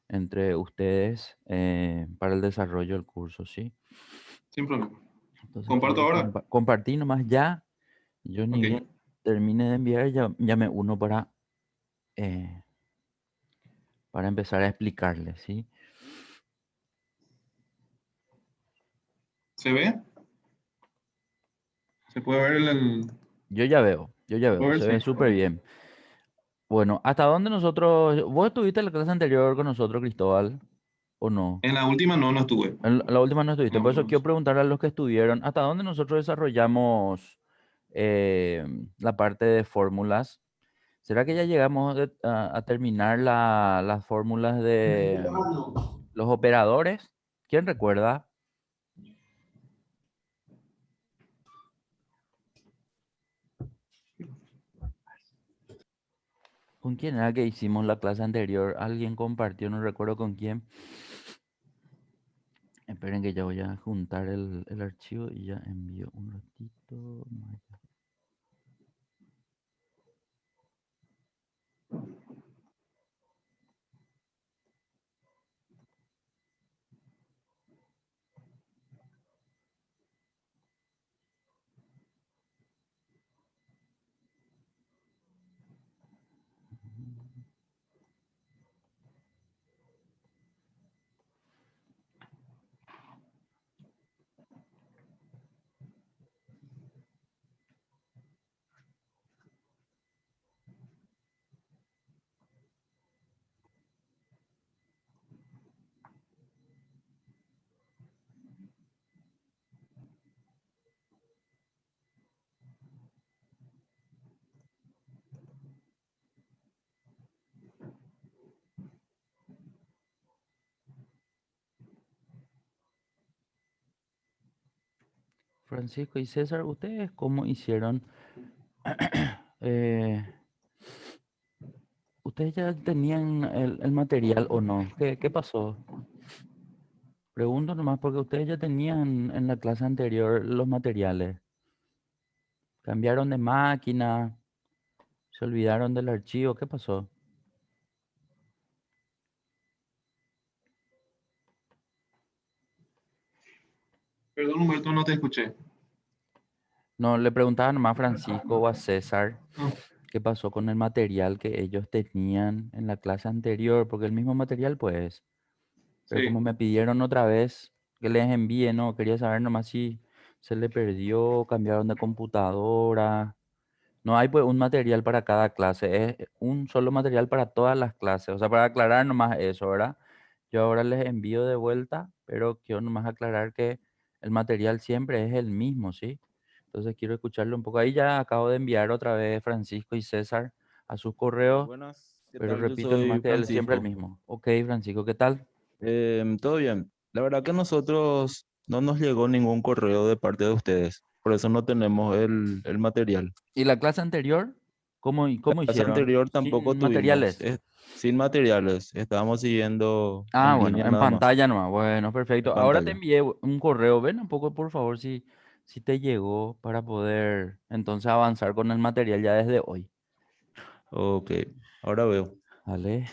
entre ustedes para el desarrollo del curso, ¿sí? Sin problema. Entonces quiero ¿Comparto que ahora? compartí nomás ya. Yo ni Ok. bien termine de enviar, ya me uno eh, para empezar a explicarles, ¿sí? ¿Se ve? ¿Se puede ver Yo ya ¿Se puede veo, ver? se Sí. ve Ok. súper bien. Bueno, ¿hasta dónde nosotros, vos estuviste en la clase anterior con nosotros, Cristóbal, o no? En la última no estuve. En la última no En estuviste, la por eso última no quiero estuve. preguntar a los que estuvieron, ¿hasta dónde nosotros desarrollamos la parte de fórmulas? ¿Será que ya llegamos a terminar las fórmulas de los operadores? ¿Quién recuerda? ¿Con quién era que hicimos la clase anterior? Alguien compartió, no recuerdo con quién. Esperen que ya voy a juntar el archivo y ya envío un ratito. Francisco y César, ¿ustedes cómo hicieron? Eh, ¿Ustedes ya tenían el material o no? ¿Qué pasó? Pregunto nomás porque ustedes ya tenían en la clase anterior los materiales. Cambiaron de máquina, se olvidaron del archivo, ¿qué pasó? Perdón, Humberto, no te escuché. No, le preguntaba nomás a Francisco o a César Ah, qué pasó con el material que ellos tenían en la clase anterior, porque el mismo material pues, pero como sí. me pidieron otra vez que les envíe, no, quería saber nomás si se le perdió, cambiaron de computadora. No hay pues un material para cada clase, es un solo material para todas las clases. O sea, para aclarar nomás eso, ¿verdad? Yo ahora les envío de vuelta, pero quiero nomás aclarar que el material siempre es el mismo, ¿sí? Entonces quiero escucharlo un poco. Ahí ya acabo de enviar otra vez Francisco y César a sus correos, Buenas, ¿qué pero tal? Yo repito soy nomás que él siempre el Francisco. mismo. Ok, Francisco, ¿qué tal? Todo bien. La verdad que nosotros no nos llegó ningún correo de parte de ustedes, por eso no tenemos el material. ¿Y la clase anterior? La ¿Cómo clase hicieron? anterior tampoco Sin tuvimos, materiales. Sin materiales, estábamos siguiendo Ah, en bueno, línea en nada más, pantalla nomás. Bueno, en perfecto. Ahora te pantalla. envié un correo. Ven un poco, por favor, si te llegó para poder entonces avanzar con el material ya desde hoy. Ok, ahora veo. ¿Vale?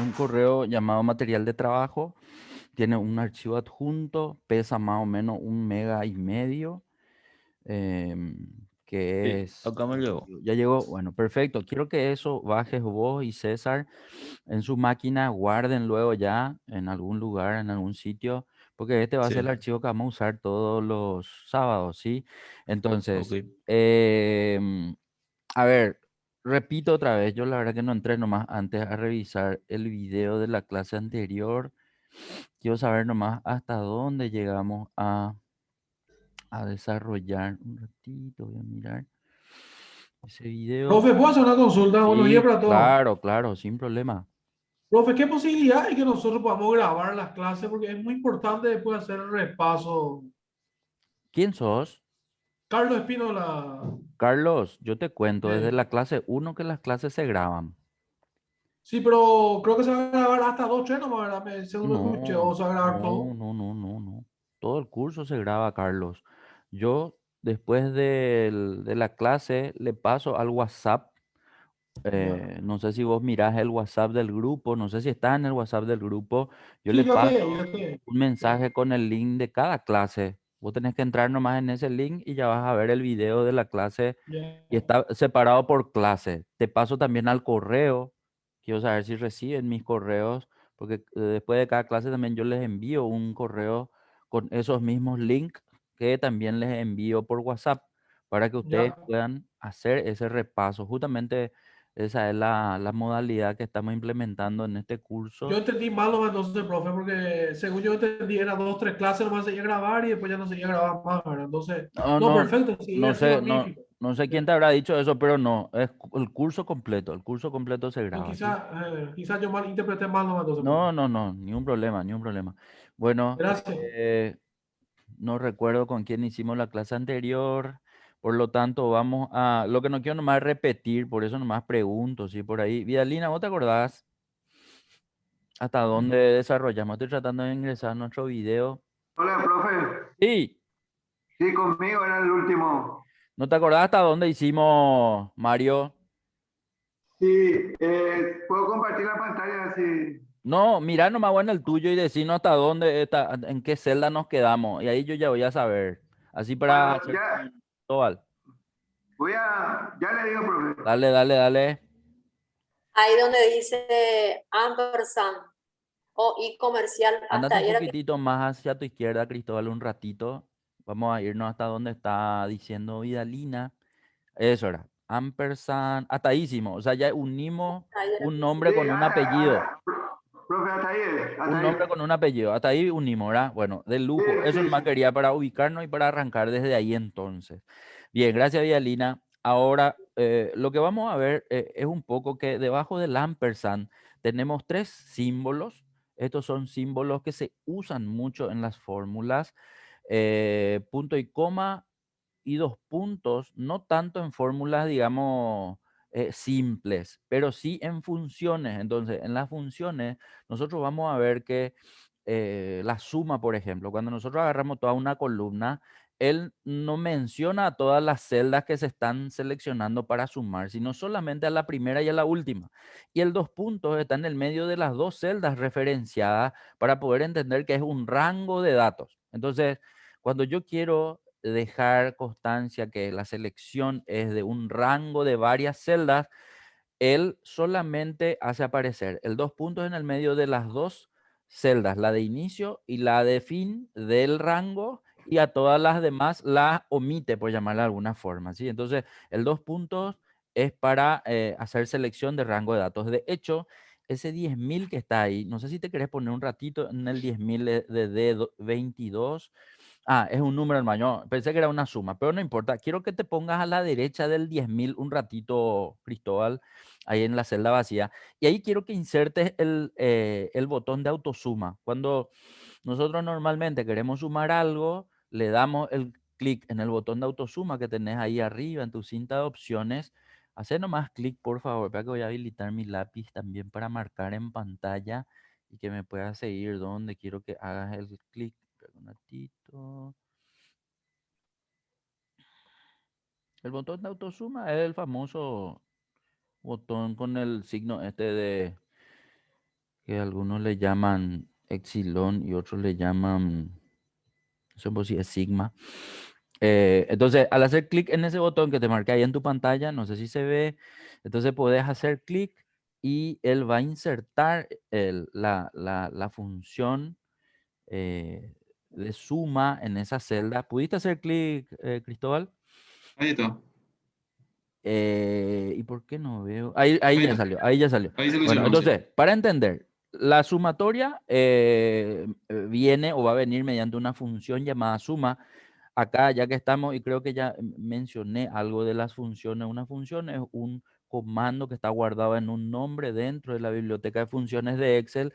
Un correo llamado material de trabajo. Tiene un archivo adjunto. Pesa más o menos 1,5 MB. em, que Sí, es... acá me llegó. Ya llegó. Bueno, perfecto. Quiero que eso bajes vos y César en su máquina, guarden luego ya en algún lugar, en algún sitio, porque este va a ser el Sí, archivo que vamos a usar todos los sábados, ¿sí? ok. Entonces, a ver, repito otra vez, yo la verdad que no entré nomás antes a revisar el video de la clase anterior. Quiero saber nomás hasta dónde llegamos a desarrollar. Un ratito, voy a mirar ese video. Profe, ¿puedo hacer una consulta? Buenos días Sí, para todos. claro, claro, sin problema. Profe, ¿qué posibilidad hay que nosotros podamos grabar las clases? Porque es muy importante después hacer el repaso. ¿Quién sos? Carlos Espínola, Carlos, yo te cuento desde eh, la clase 1 que las clases se graban. Sí, pero creo que se va a grabar hasta 2 nomás, ¿verdad? Según me escuché, o No, se va a grabar todo. no. Todo el curso se graba, Carlos. Yo, después de la clase, le paso al WhatsApp. Ya. No sé si vos mirás el WhatsApp del grupo, no sé si está en el WhatsApp del grupo. Yo Sí, le yo estoy ahí, paso yo estoy ahí. un mensaje con el link de cada clase. Vos tenés que entrar nomás en ese link y ya vas a ver el video de la clase Ya. y está separado por clase. Te paso también al correo. Quiero saber si reciben mis correos, porque después de cada clase también yo les envío un correo con esos mismos links que también les envío por WhatsApp para que ustedes Ya. puedan hacer ese repaso. Justamente esa es la modalidad que estamos implementando en este Yo curso. entendí mal nomás entonces, profe, porque según yo entendí, eran 2, 3 clases nomás se iba a grabar y después ya no se iba a grabar más, ¿verdad? Entonces, No, no, no, perfecto, sí, así no, magnífico. no sé quién Ya. te habrá dicho eso, pero no, es el curso completo se No, graba, ¿sí? quizá yo mal interpreté mal nomás entonces, profe. No, ni un problema, ni un problema. Bueno, Gracias. no recuerdo con quién hicimos la clase anterior, por lo tanto vamos a, lo que no quiero nomás es repetir, por eso nomás pregunto, ¿sí? Por ahí, Vidalina, ¿vos te acordás hasta dónde desarrollamos? Estoy tratando de ingresar a nuestro video. Hola, profe. Sí, Sí, conmigo era el último. ¿no te acordás hasta dónde hicimos, Mario? Sí, puedo compartir la pantalla así. No, mira nomás bueno el tuyo y decirnos hasta dónde está, en qué celda nos quedamos. Y ahí yo ya voy a saber. Así para Bueno, hacer ya un total. ya le digo, profe. Dale. Ahí donde dice ampersand o y comercial, hasta Andate un ahí era que poquitito más hacia tu izquierda, Cristóbal, un ratito. Vamos a irnos hasta donde está diciendo Vidalina. Eso era. Ampersand. Hasta ahí hicimos. O sea, ya unimos ahí era un que nombre hicimos. Sí, con un apellido. profe, hasta ahí, hasta Un ahí. nombre con un apellido. Hasta ahí unimos, ¿verdad? Bueno, de Sí, lujo. Eso sí, nomás sí. quería para ubicarnos y para arrancar desde ahí entonces. Bien, gracias, Vialina. Ahora, lo que vamos a ver es un poco que debajo del ampersand tenemos tres símbolos. Estos son símbolos que se usan mucho en las fórmulas. Punto y coma y dos puntos, no tanto en fórmulas, digamos, simples, pero sí en funciones. Entonces, en las funciones, nosotros vamos a ver que la suma, por ejemplo, cuando nosotros agarramos toda una columna, él no menciona a todas las celdas que se están seleccionando para sumar, sino solamente a la primera y a la última. Y el dos puntos está en el medio de las dos celdas referenciadas para poder entender que es un rango de datos. Entonces, cuando yo quiero dejar constancia que la selección es de un rango de varias celdas, él solamente hace aparecer el dos puntos en el medio de las dos celdas, la de inicio y la de fin del rango, y a todas las demás las omite, por llamarla de alguna forma, ¿sí? Entonces, el dos puntos es para hacer selección de rango de datos. De hecho, ese 10.000 que está ahí, no sé si te querés poner un ratito en el 10.000 de D22. Ah, es un número, hermano. Pensé que era una suma, pero no importa. Quiero que te pongas a la derecha del 10.000 un ratito, Cristóbal, ahí en la celda vacía. Y ahí quiero que insertes el botón de autosuma. Cuando nosotros normalmente queremos sumar algo, le damos el clic en el botón de autosuma que tenés ahí arriba en tu cinta de opciones. Hacé nomás clic, por favor, para que voy a habilitar mi lápiz también para marcar en pantalla y que me puedas seguir donde quiero que hagas el clic. Espera un ratito. El botón de autosuma es el famoso botón con el signo este de que algunos le llaman epsilon y otros le llaman, no sé si es sigma. Entonces, al hacer clic en ese botón que te marca ahí en tu pantalla, no sé si se ve, entonces puedes hacer clic y él va a insertar la función de suma en esa celda. ¿Pudiste hacer clic, Cristóbal? Ahí está. ¿Y por qué no veo? Ahí Ahí ya está. salió, ahí ya salió. Ahí Bueno, seleccionó, sí. entonces, para entender, la sumatoria viene o va a venir mediante una función llamada suma. Acá, ya que estamos, y creo que ya mencioné algo de las funciones, una función es un comando que está guardado en un nombre dentro de la biblioteca de funciones de Excel.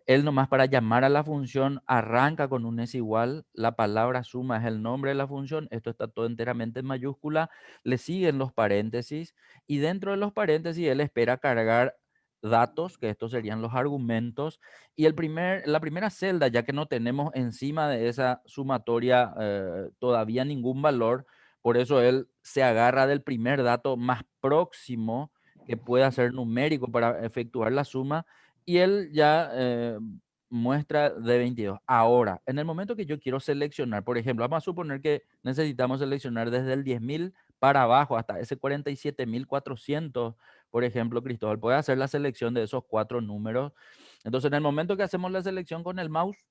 Él nomás para llamar a la función arranca con un es igual, la palabra suma es el nombre de la función, esto está todo enteramente en mayúscula, le siguen los paréntesis y dentro de los paréntesis él espera cargar datos, que estos serían los argumentos, y la primera celda, ya que no tenemos encima de esa sumatoria todavía ningún valor, por eso él se agarra del primer dato más próximo que pueda ser numérico para efectuar la suma, y él ya muestra de 22. Ahora, en el momento que yo quiero seleccionar, por ejemplo, vamos a suponer que necesitamos seleccionar desde el 10.000 para abajo hasta ese 47.400, por ejemplo, Cristóbal, puede hacer la selección de esos 4 números. Entonces, en el momento que hacemos la selección con el mouse,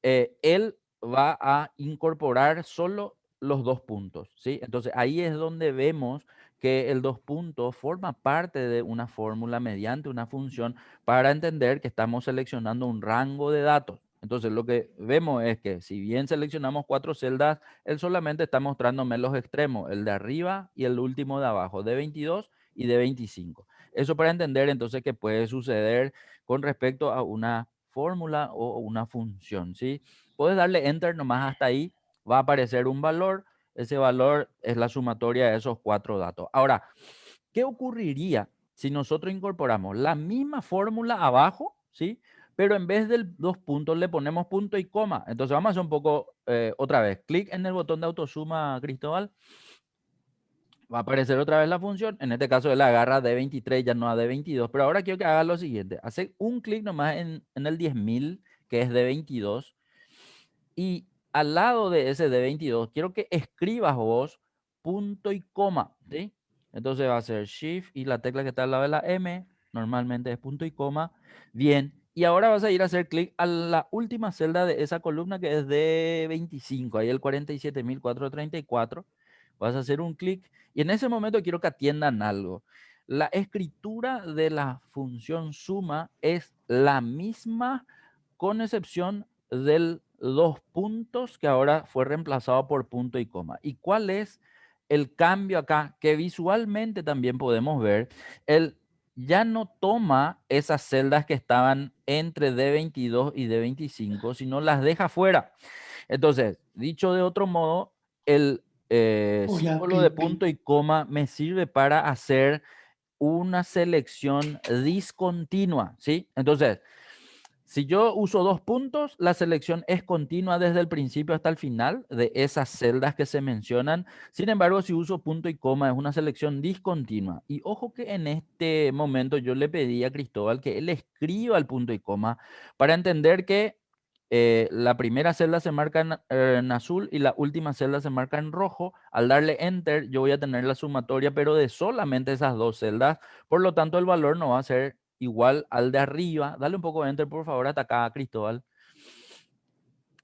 él va a incorporar solo los 2 puntos, ¿sí? Entonces, ahí es donde vemos que el 2 puntos forma parte de una fórmula mediante una función para entender que estamos seleccionando un rango de datos. Entonces, lo que vemos es que si bien seleccionamos 4 celdas, él solamente está mostrándome los extremos, el de arriba y el último de abajo, de 22 y de 25. Eso para entender entonces qué puede suceder con respecto a una fórmula o una función, ¿sí? Puedes darle enter nomás hasta ahí, va a aparecer un valor, ese valor es la sumatoria de esos 4 datos. Ahora, ¿qué ocurriría si nosotros incorporamos la misma fórmula abajo, ¿sí? Pero en vez de 2 puntos le ponemos punto y coma? Entonces vamos a hacer un poco otra vez. Clic en el botón de autosuma, Cristóbal. Va a aparecer otra vez la función. En este caso él agarra de 23, ya no a de 22. Pero ahora quiero que haga lo siguiente. Hace un clic nomás en el 10.000, que es de 22. Y al lado de ese de 22, quiero que escribas vos punto y coma, ¿sí? Entonces va a ser Shift y la tecla que está al lado de la M, normalmente es punto y coma. Bien, y ahora vas a ir a hacer clic a la última celda de esa columna que es de 25, ahí el 47.434. Vas a hacer un clic y en ese momento quiero que atiendan algo. La escritura de la función suma es la misma con excepción del 2 puntos que ahora fue reemplazado por punto y coma. ¿Y cuál es el cambio acá? Que visualmente también podemos ver, él ya no toma esas celdas que estaban entre D22 y D25, sino las deja fuera. Entonces, dicho de otro modo, el Hola, símbolo de Pipi. punto y coma me sirve para hacer una selección discontinua, ¿sí? Entonces, si yo uso 2 puntos, la selección es continua desde el principio hasta el final de esas celdas que se mencionan. Sin embargo, si uso punto y coma, es una selección discontinua. Y ojo que en este momento yo le pedí a Cristóbal que él escriba el punto y coma para entender que la primera celda se marca en azul y la última celda se marca en rojo. Al darle enter, yo voy a tener la sumatoria, pero de solamente esas 2 celdas. Por lo tanto, el valor no va a ser igual al de arriba. Dale un poco de enter, por favor, hasta acá, Cristóbal.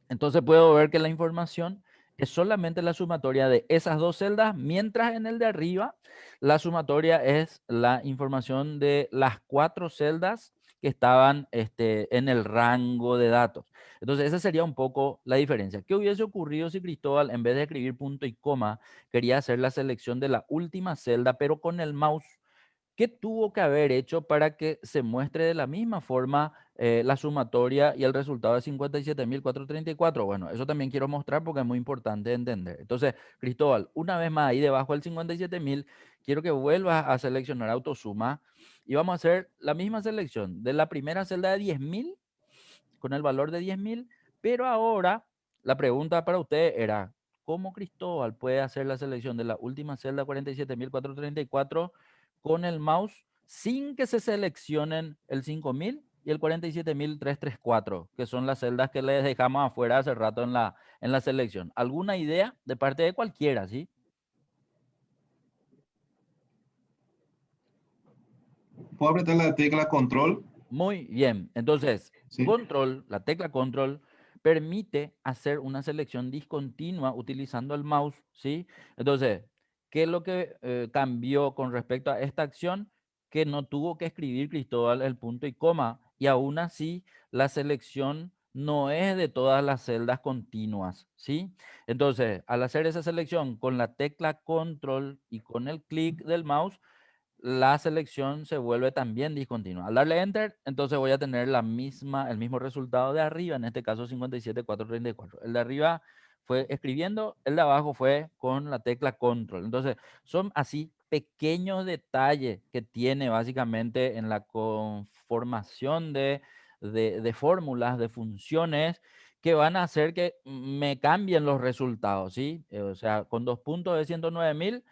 Entonces puedo ver que la información es solamente la sumatoria de esas 2 celdas, mientras en el de arriba la sumatoria es la información de las 4 celdas que estaban en el rango de datos. Entonces esa sería un poco la diferencia. ¿Qué hubiese ocurrido si Cristóbal, en vez de escribir punto y coma, quería hacer la selección de la última celda, pero con el mouse? ¿Qué tuvo que haber hecho para que se muestre de la misma forma la sumatoria y el resultado de 57.434? Bueno, eso también quiero mostrar porque es muy importante entender. Entonces, Cristóbal, una vez más ahí debajo del 57.000, quiero que vuelvas a seleccionar autosuma y vamos a hacer la misma selección de la primera celda de 10.000 con el valor de 10.000, pero ahora la pregunta para usted era, ¿cómo Cristóbal puede hacer la selección de la última celda 47.434 con el mouse sin que se seleccionen el 5.000 y el 47.334, que son las celdas que les dejamos afuera hace rato en la selección? ¿Alguna idea de parte de cualquiera, sí? ¿Puedo apretar la tecla control? Muy bien. Entonces, Sí. control, la tecla control, permite hacer una selección discontinua utilizando el mouse, ¿sí? Entonces, ¿qué es lo que cambió con respecto a esta acción? Que no tuvo que escribir Cristóbal el punto y coma, y aún así la selección no es de todas las celdas continuas, ¿sí? Entonces, al hacer esa selección con la tecla control y con el clic del mouse, la selección se vuelve también discontinua. Al darle enter, entonces voy a tener el mismo resultado de arriba, en este caso 57.434. El de arriba fue escribiendo, el de abajo fue con la tecla control. Entonces, son así pequeños detalles que tiene básicamente en la conformación de fórmulas, de funciones, que van a hacer que me cambien los resultados, ¿sí? O sea, con 2 puntos de 109.000,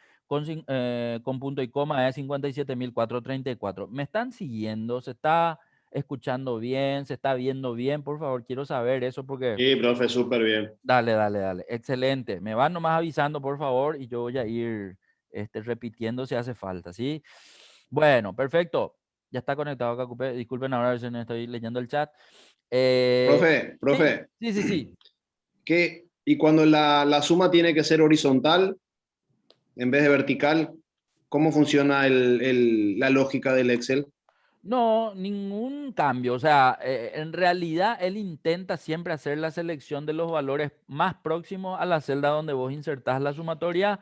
con punto y coma de 57.434. ¿Me están siguiendo? ¿Se está escuchando bien? ¿Se está viendo bien? Por favor, quiero saber eso porque... Sí, profe, súper bien. Dale, dale, dale. Excelente. Me van nomás avisando, por favor, y yo voy a ir repitiendo si hace falta, ¿sí? Bueno, perfecto. Ya está conectado acá, Cupé. Disculpen ahora si no estoy leyendo el chat. Profe, Sí, profe, sí, sí, sí. y cuando la suma tiene que ser horizontal en vez de vertical, ¿cómo funciona la lógica del Excel? No, ningún cambio. O sea, en realidad él intenta siempre hacer la selección de los valores más próximos a la celda donde vos insertás la sumatoria.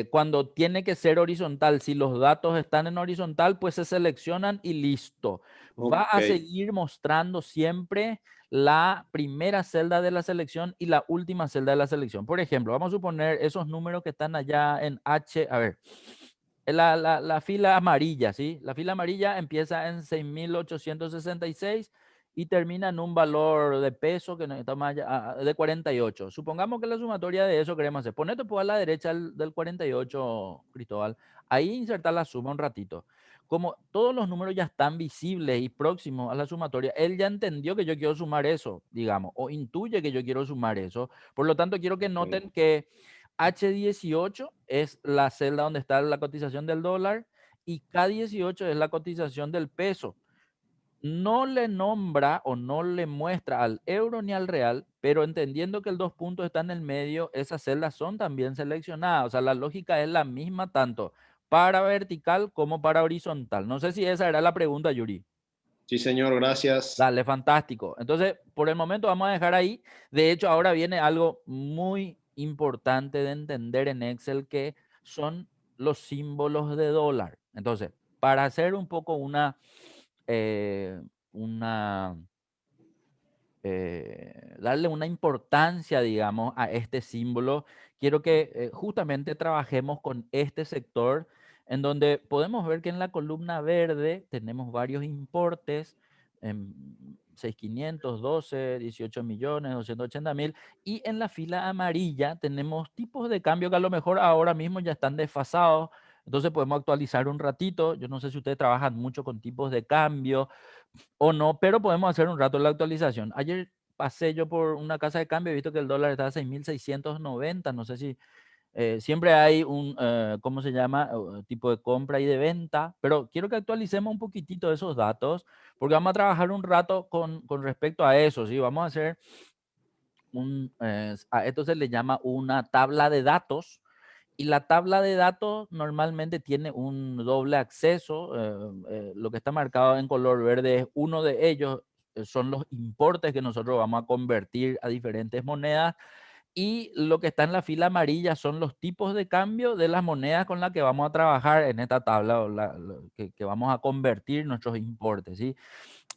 Cuando tiene que ser horizontal, si los datos están en horizontal, pues se seleccionan y listo. Va a Ok. seguir mostrando siempre la primera celda de la selección y la última celda de la selección. Por ejemplo, vamos a suponer esos números que están allá en H, a ver, la fila amarilla, ¿sí? La fila amarilla empieza en 6.866 y termina en un valor de peso que está más allá, de 48. Supongamos que la sumatoria de eso queremos hacer. Ponete pues a la derecha del 48, Cristóbal. Ahí insertar la suma un ratito. Como todos los números ya están visibles y próximos a la sumatoria, él ya entendió que yo quiero sumar eso, digamos, o intuye que yo quiero sumar eso. Por lo tanto, quiero que noten que H18 es la celda donde está la cotización del dólar y K18 es la cotización del peso. No le nombra o no le muestra al euro ni al real, pero entendiendo que el 2 puntos está en el medio, esas celdas son también seleccionadas. O sea, la lógica es la misma tanto para vertical como para horizontal. No sé si esa era la pregunta, Yuri. Sí, señor, gracias. Dale, fantástico. Entonces, por el momento vamos a dejar ahí. De hecho, ahora viene algo muy importante de entender en Excel, que son los símbolos de dólar. Entonces, para hacer un poco eh, una darle una importancia, digamos, a este símbolo, quiero que justamente trabajemos con este sector en donde podemos ver que en la columna verde tenemos varios importes, en 6.500, 12, 18 millones, 280.000, y en la fila amarilla tenemos tipos de cambio que a lo mejor ahora mismo ya están desfasados, entonces podemos actualizar un ratito. Yo no sé si ustedes trabajan mucho con tipos de cambio o no, pero podemos hacer un rato la actualización. Ayer pasé yo por una casa de cambio y he visto que el dólar está a 6.690. No sé si siempre hay un, ¿cómo se llama? Tipo de compra y de venta, pero quiero que actualicemos un poquitito esos datos porque vamos a trabajar un rato con respecto a eso, ¿sí? Vamos a hacer a esto se le llama una tabla de datos. Y la tabla de datos normalmente tiene un doble acceso. Lo que está marcado en color verde es uno de ellos, son los importes que nosotros vamos a convertir a diferentes monedas. Y lo que está en la fila amarilla son los tipos de cambio de las monedas con las que vamos a trabajar en esta tabla, o que vamos a convertir nuestros importes, ¿sí?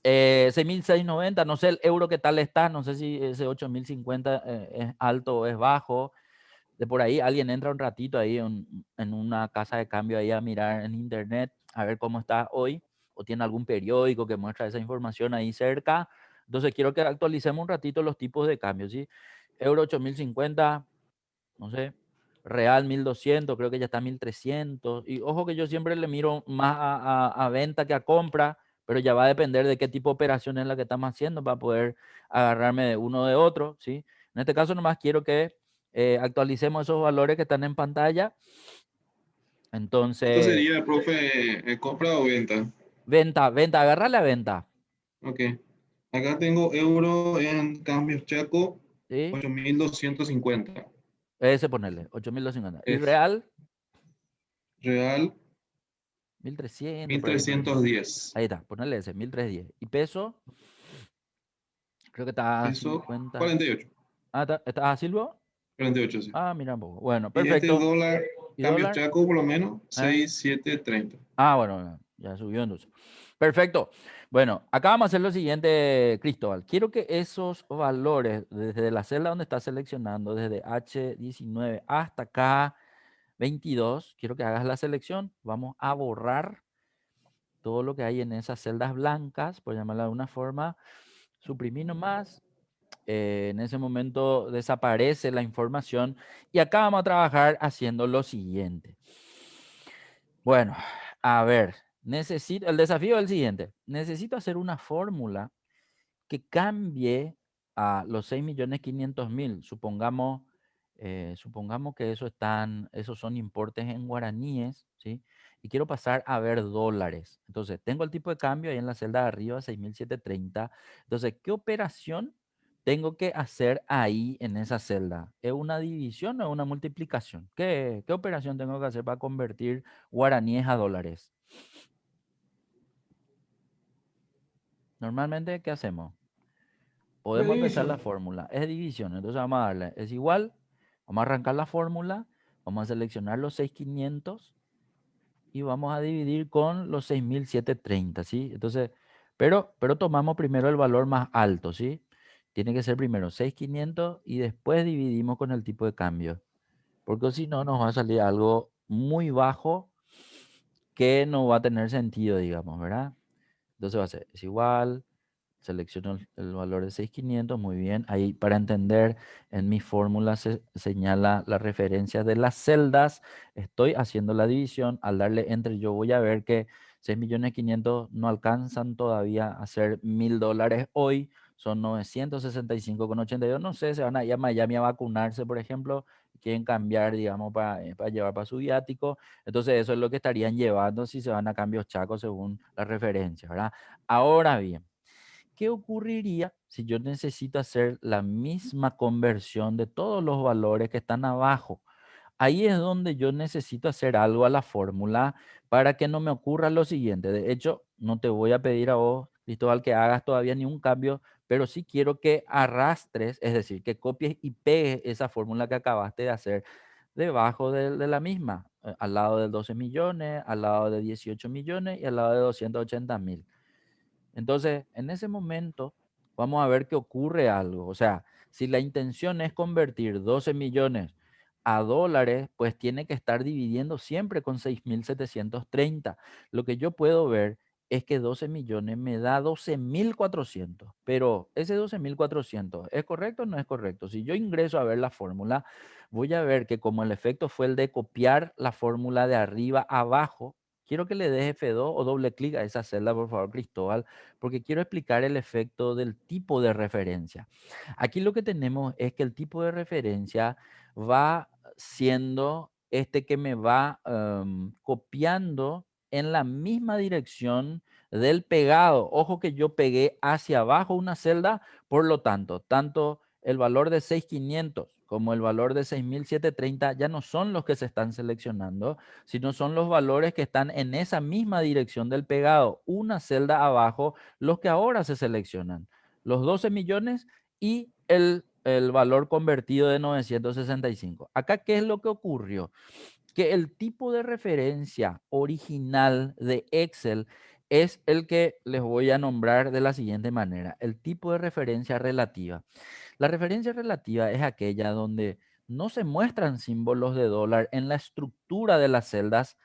6.690, no sé el euro qué tal está, no sé si ese 8.050 es alto o es bajo. De por ahí alguien entra un ratito ahí en una casa de cambio ahí a mirar en internet a ver cómo está hoy, o tiene algún periódico que muestra esa información ahí cerca. Entonces quiero que actualicemos un ratito los tipos de cambio, ¿sí? Euro 8.050, no sé, real 1.200, creo que ya está 1.300. Y ojo que yo siempre le miro más a venta que a compra, pero ya va a depender de qué tipo de operación es la que estamos haciendo para poder agarrarme de uno o de otro, ¿sí? En este caso nomás quiero que actualicemos esos valores que están en pantalla. ¿Esto Entonces, sería, profe, compra o venta? venta, agarra la venta, Ok. Acá tengo euro en cambios Chaco, ¿sí? 8.250. Ese ponerle, 8.250. Y Es real, real, 1.300, por ahí ponerle. 1.310. Ahí está, ponerle ese, 1.310. Y peso, creo que está a Peso, 50. 48. Ah, ¿está a Silvio? 48, sí. Ah, mira un poco. Bueno, Y este perfecto. dólar, ¿Y cambios dólar? Chaco, por lo menos, ¿Eh? 6.730. Ah, bueno, ya subió entonces. Perfecto. Bueno, acá vamos a hacer lo siguiente, Cristóbal. Quiero que esos valores, desde la celda donde está seleccionando, desde H19 hasta acá, 22, quiero que hagas la selección. Vamos a borrar todo lo que hay en esas celdas blancas, por llamarla de alguna forma. Suprimir nomás. En ese momento desaparece la información y acá vamos a trabajar haciendo lo siguiente. Bueno, a ver, el desafío es el siguiente. Necesito hacer una fórmula que cambie a los 6.500.000. Supongamos que esos son importes en guaraníes, ¿sí? Y quiero pasar a ver dólares. Entonces, tengo el tipo de cambio ahí en la celda de arriba, 6.730. Entonces, ¿qué operación tengo que hacer ahí en esa celda? ¿Es una división o es una multiplicación? ¿Qué operación tengo que hacer para convertir guaraníes a dólares? Normalmente, ¿qué hacemos? Podemos empezar la División. fórmula. Es división. Entonces vamos a darle. Es igual. Vamos a arrancar la fórmula. Vamos a seleccionar los 6.500 y vamos a dividir con los 6.730, ¿sí? Entonces, pero tomamos primero el valor más alto, ¿sí? Tiene que ser primero 6.500 y después dividimos con el tipo de cambio. Porque si no, nos va a salir algo muy bajo que no va a tener sentido, digamos, ¿verdad? Entonces va a ser, es igual. Selecciono el valor de 6.500, muy bien. Ahí para entender, en mi fórmula se señala la referencia de las celdas. Estoy haciendo la división. Al darle Enter yo voy a ver que 6.500.000 no alcanzan todavía a ser $1.000 hoy. Son 965,82. No sé, se van a ir a Miami a vacunarse, por ejemplo. Quieren cambiar, digamos, para llevar para su viático. Entonces eso es lo que estarían llevando si se van a cambios chacos según la referencia, ¿verdad? Ahora bien, ¿qué ocurriría si yo necesito hacer la misma conversión de todos los valores que están abajo? Ahí es donde yo necesito hacer algo a la fórmula para que no me ocurra lo siguiente. De hecho, no te voy a pedir a vos, Cristóbal, que hagas todavía ningún cambio, pero sí quiero que arrastres, es decir, que copies y pegues esa fórmula que acabaste de hacer debajo de la misma, al lado de 12 millones, al lado de 18 millones y al lado de 280.000. Entonces, en ese momento, vamos a ver que ocurre algo. O sea, si la intención es convertir 12 millones a dólares, pues tiene que estar dividiendo siempre con 6.730. Lo que yo puedo ver es que 12 millones me da 12.400. Pero ese 12.400, ¿es correcto o no es correcto? Si yo ingreso a ver la fórmula, voy a ver que como el efecto fue el de copiar la fórmula de arriba a abajo, quiero que le des F2 o doble clic a esa celda, por favor, Cristóbal, porque quiero explicar el efecto del tipo de referencia. Aquí lo que tenemos es que el tipo de referencia va siendo este que me va copiando en la misma dirección del pegado. Ojo que yo pegué hacia abajo una celda, por lo tanto, tanto el valor de 6.500 como el valor de 6.730 ya no son los que se están seleccionando, sino son los valores que están en esa misma dirección del pegado, una celda abajo, los que ahora se seleccionan, los 12 millones y el valor convertido de 965. Acá, ¿qué es lo que ocurrió? Que el tipo de referencia original de Excel es el que les voy a nombrar de la siguiente manera, el tipo de referencia relativa. La referencia relativa es aquella donde no se muestran símbolos de dólar en la estructura de las celdas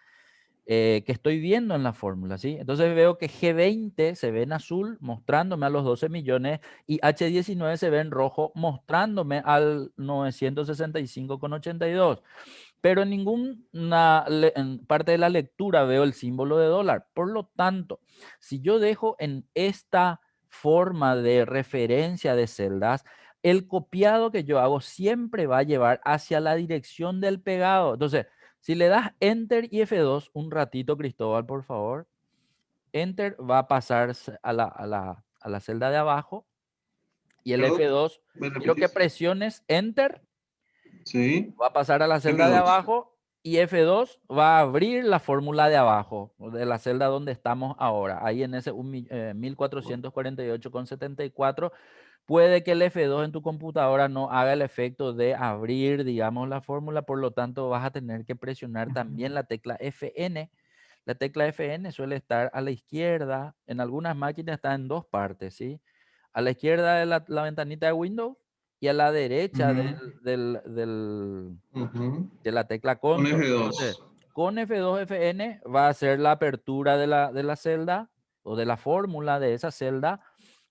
que estoy viendo en la fórmula, ¿sí? Entonces veo que G20 se ve en azul mostrándome a los 12 millones y H19 se ve en rojo mostrándome al 965,82. Pero en ninguna en parte de la lectura veo el símbolo de dólar. Por lo tanto, si yo dejo en esta forma de referencia de celdas, el copiado que yo hago siempre va a llevar hacia la dirección del pegado. Entonces, si le das Enter y F2 un ratito, Cristóbal, por favor, Enter va a pasar a la celda de abajo y el Perdón, F2, ¿me quiero que repites? presiones Enter, Sí, va a pasar a la celda de F2. abajo y F2 va a abrir la fórmula de abajo, de la celda donde estamos ahora. Ahí en ese 1448,74 puede que el F2 en tu computadora no haga el efecto de abrir, digamos, la fórmula, por lo tanto vas a tener que presionar también la tecla FN. La tecla FN suele estar a la izquierda, en algunas máquinas está en dos partes, ¿sí? A la izquierda de la ventanita de Windows y a la derecha Ujú. Ujú. de la tecla Con control. F2. Entonces, con F2 Fn va a ser la apertura de la celda o de la fórmula de esa celda.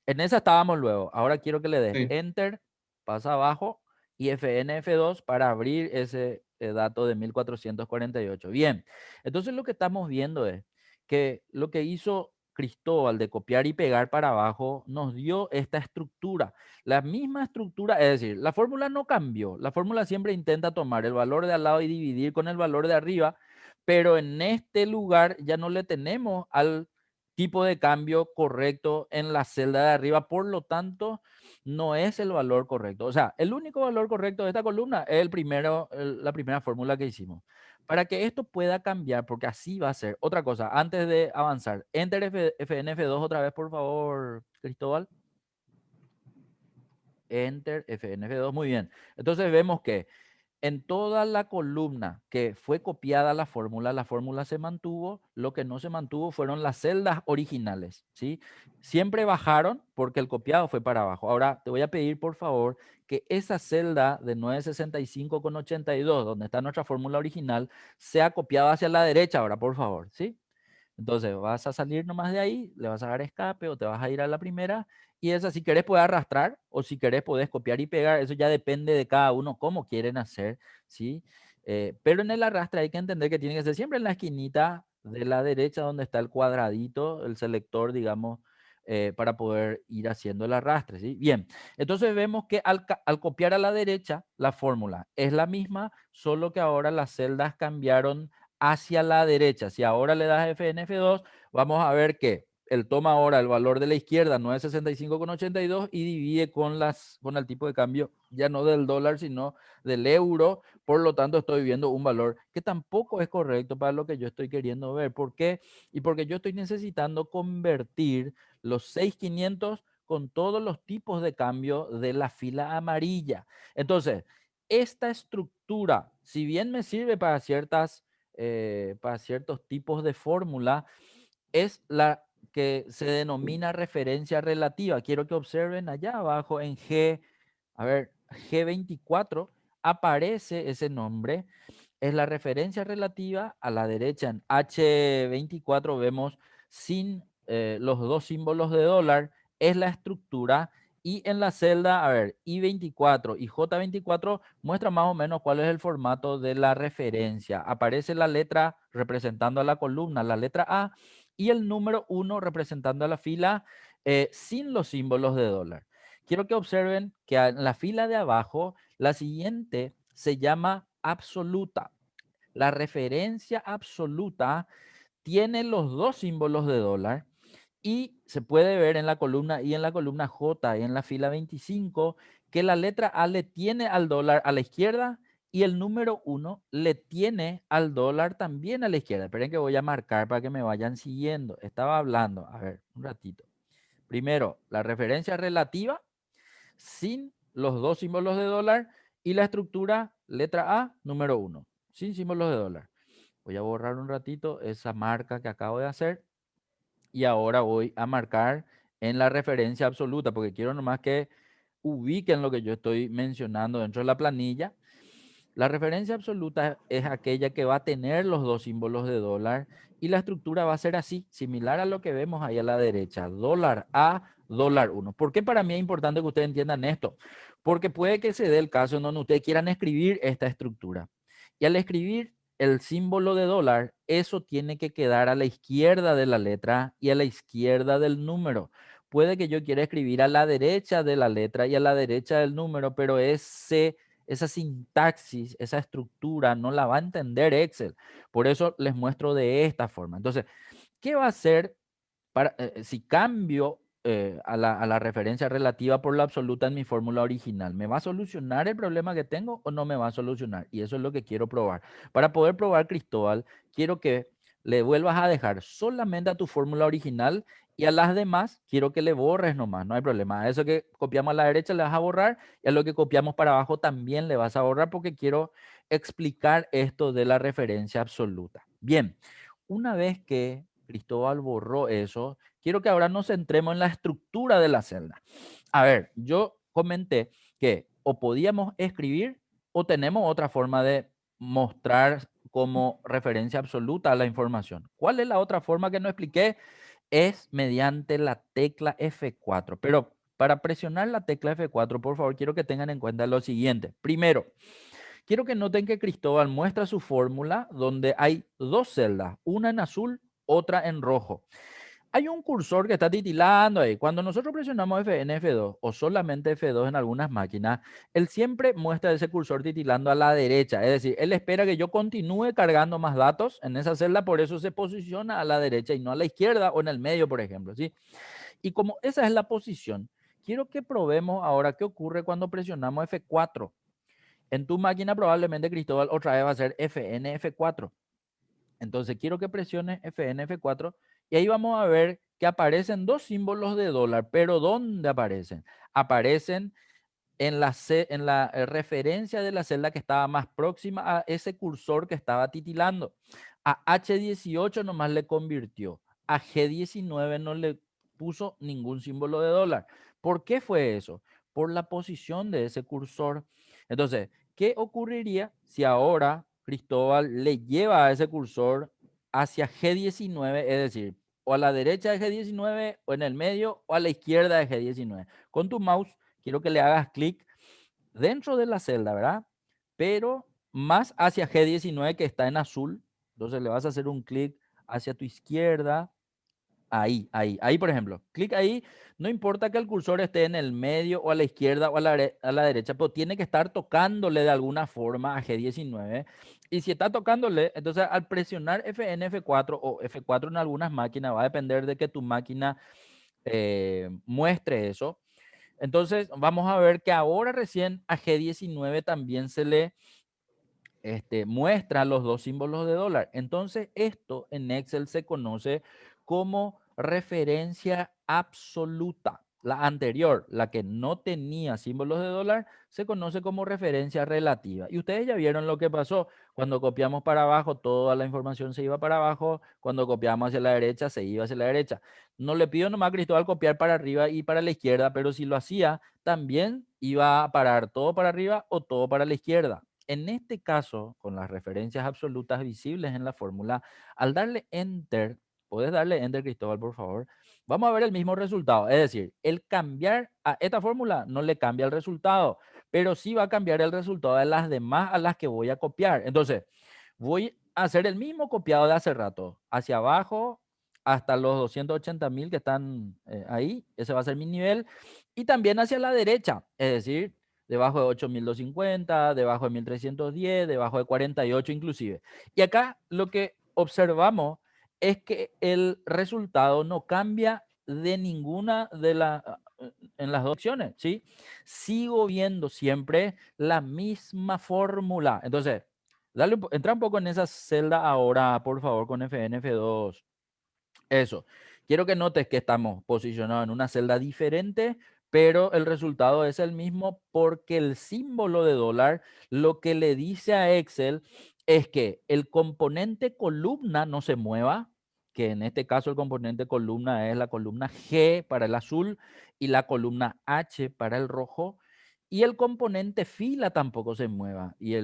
En esa estábamos luego. Ahora quiero que le des Sí. Enter, pasa abajo y Fn F2 para abrir ese dato de 1448. Bien, entonces lo que estamos viendo es que lo que hizo Cristóbal de copiar y pegar para abajo nos dio esta estructura. La misma estructura, es decir, la fórmula no cambió. La fórmula siempre intenta tomar el valor de al lado y dividir con el valor de arriba, pero en este lugar ya no le tenemos al tipo de cambio correcto en la celda de arriba, por lo tanto, no es el valor correcto. O sea, el único valor correcto de esta columna es la primera fórmula que hicimos. Para que esto pueda cambiar, porque así va a ser. Otra cosa, antes de avanzar, Enter FNF2 otra vez, por favor, Cristóbal. Enter FNF2, muy bien. Entonces vemos que en toda la columna que fue copiada la fórmula se mantuvo. Lo que no se mantuvo fueron las celdas originales, ¿sí? Siempre bajaron porque el copiado fue para abajo. Ahora te voy a pedir, por favor, que esa celda de 965,82, donde está nuestra fórmula original, sea copiada hacia la derecha ahora, por favor, ¿sí? Entonces vas a salir nomás de ahí, le vas a dar escape o te vas a ir a la primera y esa si querés puedes arrastrar o si querés podés copiar y pegar, eso ya depende de cada uno cómo quieren hacer, ¿sí? Pero en el arrastre hay que entender que tiene que ser siempre en la esquinita de la derecha donde está el cuadradito, el selector, digamos, para poder ir haciendo el arrastre, ¿sí? Bien, entonces vemos que al copiar a la derecha, la fórmula es la misma, solo que ahora las celdas cambiaron hacia la derecha. Si ahora le das FNF2, vamos a ver que él toma ahora el valor de la izquierda, 965,82, y divide con el tipo de cambio, ya no del dólar, sino del euro. Por lo tanto, estoy viendo un valor que tampoco es correcto para lo que yo estoy queriendo ver. ¿Por qué? Y porque yo estoy necesitando convertir los 6,500 con todos los tipos de cambio de la fila amarilla. Entonces, esta estructura, si bien me sirve para ciertos tipos de fórmula, es la que se denomina referencia relativa. Quiero que observen allá abajo en G24 aparece ese nombre. Es la referencia relativa a la derecha. En H24 vemos sin los dos símbolos de dólar, es la estructura. Y en la celda, I24 y J24 muestra más o menos cuál es el formato de la referencia. Aparece la letra representando a la columna, la letra A, y el número 1 representando a la fila sin los símbolos de dólar. Quiero que observen que en la fila de abajo, la siguiente se llama absoluta. La referencia absoluta tiene los dos símbolos de dólar y se puede ver en la columna I, en la columna J y en la fila 25 que la letra A le tiene al dólar a la izquierda y el número 1 le tiene al dólar también a la izquierda. Esperen que voy a marcar para que me vayan siguiendo. Estaba hablando, a ver, un ratito. Primero, la referencia relativa sin los dos símbolos de dólar y la estructura letra A, número 1, sin símbolos de dólar. Voy a borrar un ratito esa marca que acabo de hacer y ahora voy a marcar en la referencia absoluta porque quiero nomás que ubiquen lo que yo estoy mencionando dentro de la planilla. La referencia absoluta es aquella que va a tener los dos símbolos de dólar y la estructura va a ser así, similar a lo que vemos ahí a la derecha, dólar A, dólar 1. ¿Por qué para mí es importante que ustedes entiendan esto? Porque puede que se dé el caso en donde ustedes quieran escribir esta estructura. Y al escribir el símbolo de dólar, eso tiene que quedar a la izquierda de la letra y a la izquierda del número. Puede que yo quiera escribir a la derecha de la letra y a la derecha del número, pero esa sintaxis, esa estructura no la va a entender Excel. Por eso les muestro de esta forma. Entonces, ¿qué va a hacer si cambio a la referencia relativa por la absoluta en mi fórmula original? ¿Me va a solucionar el problema que tengo o no me va a solucionar? Y eso es lo que quiero probar. Para poder probar, Cristóbal, quiero que le vuelvas a dejar solamente a tu fórmula original y a las demás quiero que le borres nomás, no hay problema. A eso que copiamos a la derecha le vas a borrar y a lo que copiamos para abajo también le vas a borrar porque quiero explicar esto de la referencia absoluta. Bien, una vez que Cristóbal borró eso, quiero que ahora nos centremos en la estructura de la celda. A ver, yo comenté que o podíamos escribir o tenemos otra forma de mostrar como referencia absoluta a la información. ¿Cuál es la otra forma que no expliqué? Es mediante la tecla F4. Pero para presionar la tecla F4, por favor, quiero que tengan en cuenta lo siguiente. Primero, quiero que noten que Cristóbal muestra su fórmula donde hay dos celdas, una en azul, otra en rojo. Hay un cursor que está titilando ahí. Cuando nosotros presionamos Fn, F2 o solamente F2 en algunas máquinas, él siempre muestra ese cursor titilando a la derecha. Es decir, él espera que yo continúe cargando más datos en esa celda, por eso se posiciona a la derecha y no a la izquierda o en el medio, por ejemplo, ¿sí? Y como esa es la posición, quiero que probemos ahora qué ocurre cuando presionamos F4. En tu máquina probablemente, Cristóbal, otra vez va a ser Fn, F4. Entonces quiero que presiones Fn, F4 y ahí vamos a ver que aparecen dos símbolos de dólar, pero ¿dónde aparecen? Aparecen en la referencia de la celda que estaba más próxima a ese cursor que estaba titilando. A H18 nomás le convirtió, a G19 no le puso ningún símbolo de dólar. ¿Por qué fue eso? Por la posición de ese cursor. Entonces, ¿qué ocurriría si ahora Cristóbal le lleva a ese cursor hacia G19, es decir, o a la derecha de G19 o en el medio o a la izquierda de G19? Con tu mouse quiero que le hagas clic dentro de la celda, ¿verdad? Pero más hacia G19 que está en azul. Entonces le vas a hacer un clic hacia tu izquierda. Ahí, por ejemplo. Clic ahí. No importa que el cursor esté en el medio o a la izquierda o a la derecha, pero tiene que estar tocándole de alguna forma a G19. Y si está tocándole, entonces al presionar Fn, F4 o F4 en algunas máquinas, va a depender de que tu máquina muestre eso. Entonces, vamos a ver que ahora recién a G19 también se le muestra los dos símbolos de dólar. Entonces, esto en Excel se conoce como referencia absoluta. La anterior, la que no tenía símbolos de dólar, se conoce como referencia relativa. Y ustedes ya vieron lo que pasó. Cuando copiamos para abajo, toda la información se iba para abajo. Cuando copiamos hacia la derecha, se iba hacia la derecha. No le pido nomás a Cristóbal copiar para arriba y para la izquierda, pero si lo hacía, también iba a parar todo para arriba o todo para la izquierda. En este caso, con las referencias absolutas visibles en la fórmula, al darle Enter, puedes darle Enter, Cristóbal, por favor, vamos a ver el mismo resultado. Es decir, el cambiar a esta fórmula no le cambia el resultado, pero sí va a cambiar el resultado de las demás a las que voy a copiar. Entonces, voy a hacer el mismo copiado de hace rato, hacia abajo hasta los 280.000 que están ahí. Ese va a ser mi nivel. Y también hacia la derecha, es decir, debajo de 8.250, debajo de 1.310, debajo de 48 inclusive. Y acá lo que observamos es que el resultado no cambia de ninguna de en las dos opciones, ¿sí? Sigo viendo siempre la misma fórmula. Entonces, entra un poco en esa celda ahora, por favor, con Fn, F2. Eso. Quiero que notes que estamos posicionados en una celda diferente, pero el resultado es el mismo porque el símbolo de dólar lo que le dice a Excel es que el componente columna no se mueva, que en este caso el componente columna es la columna G para el azul y la columna H para el rojo, y el componente fila tampoco se mueva, y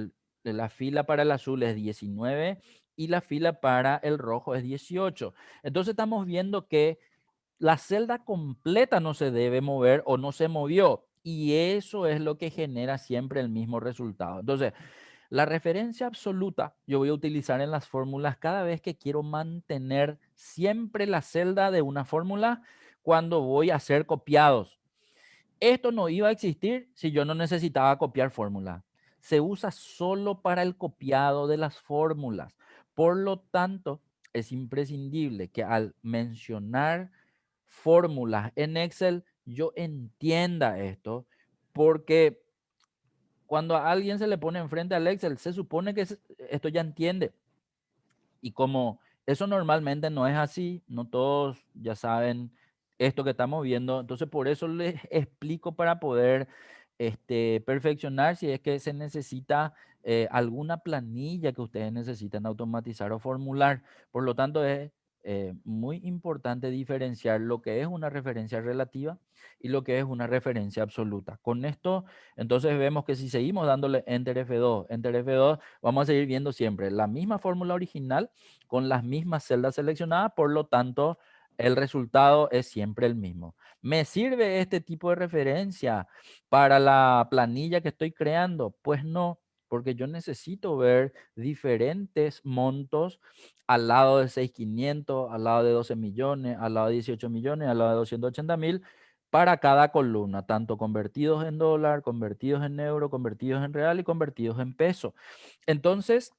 la fila para el azul es 19 y la fila para el rojo es 18. Entonces estamos viendo que la celda completa no se debe mover o no se movió. Y eso es lo que genera siempre el mismo resultado. Entonces, la referencia absoluta yo voy a utilizar en las fórmulas cada vez que quiero mantener siempre la celda de una fórmula cuando voy a hacer copiados. Esto no iba a existir si yo no necesitaba copiar fórmula. Se usa solo para el copiado de las fórmulas. Por lo tanto, es imprescindible que al mencionar fórmulas en Excel, yo entienda esto, porque cuando a alguien se le pone enfrente al Excel, se supone que esto ya entiende. Y como eso normalmente no es así, no todos ya saben esto que estamos viendo, entonces por eso les explico para poder perfeccionar si es que se necesita alguna planilla que ustedes necesiten automatizar o formular. Por lo tanto, es muy importante diferenciar lo que es una referencia relativa y lo que es una referencia absoluta. Con esto, entonces vemos que si seguimos dándole Enter F2, Enter F2, vamos a seguir viendo siempre la misma fórmula original con las mismas celdas seleccionadas, por lo tanto, el resultado es siempre el mismo. ¿Me sirve este tipo de referencia para la planilla que estoy creando? Pues no, porque yo necesito ver diferentes montos al lado de 6.500, al lado de 12 millones, al lado de 18 millones, al lado de 280.000 para cada columna, tanto convertidos en dólar, convertidos en euro, convertidos en real y convertidos en peso. Entonces,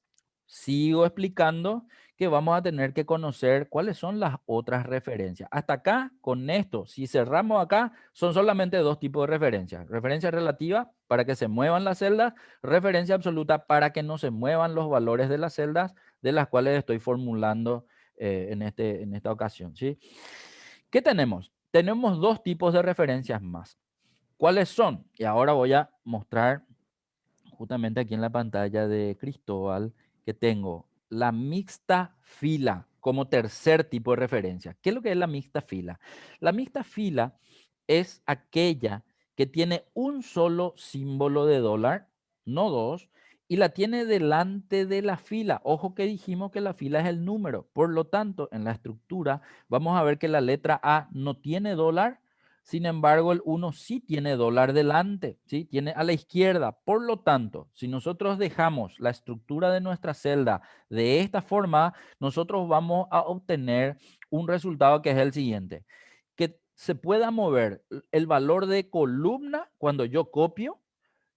sigo explicando que vamos a tener que conocer cuáles son las otras referencias. Hasta acá, con esto, si cerramos acá, son solamente dos tipos de referencias. Referencia relativa para que se muevan las celdas, referencia absoluta para que no se muevan los valores de las celdas de las cuales estoy formulando en esta ocasión, ¿sí? ¿Qué tenemos? Tenemos dos tipos de referencias más. ¿Cuáles son? Y ahora voy a mostrar justamente aquí en la pantalla de Cristóbal que tengo la mixta fila como tercer tipo de referencia. ¿Qué es lo que es la mixta fila? La mixta fila es aquella que tiene un solo símbolo de dólar, no dos, y la tiene delante de la fila. Ojo que dijimos que la fila es el número. Por lo tanto, en la estructura vamos a ver que la letra A no tiene dólar. Sin embargo, el 1 sí tiene dólar delante, ¿sí? Tiene a la izquierda. Por lo tanto, si nosotros dejamos la estructura de nuestra celda de esta forma, nosotros vamos a obtener un resultado que es el siguiente. Que se pueda mover el valor de columna cuando yo copio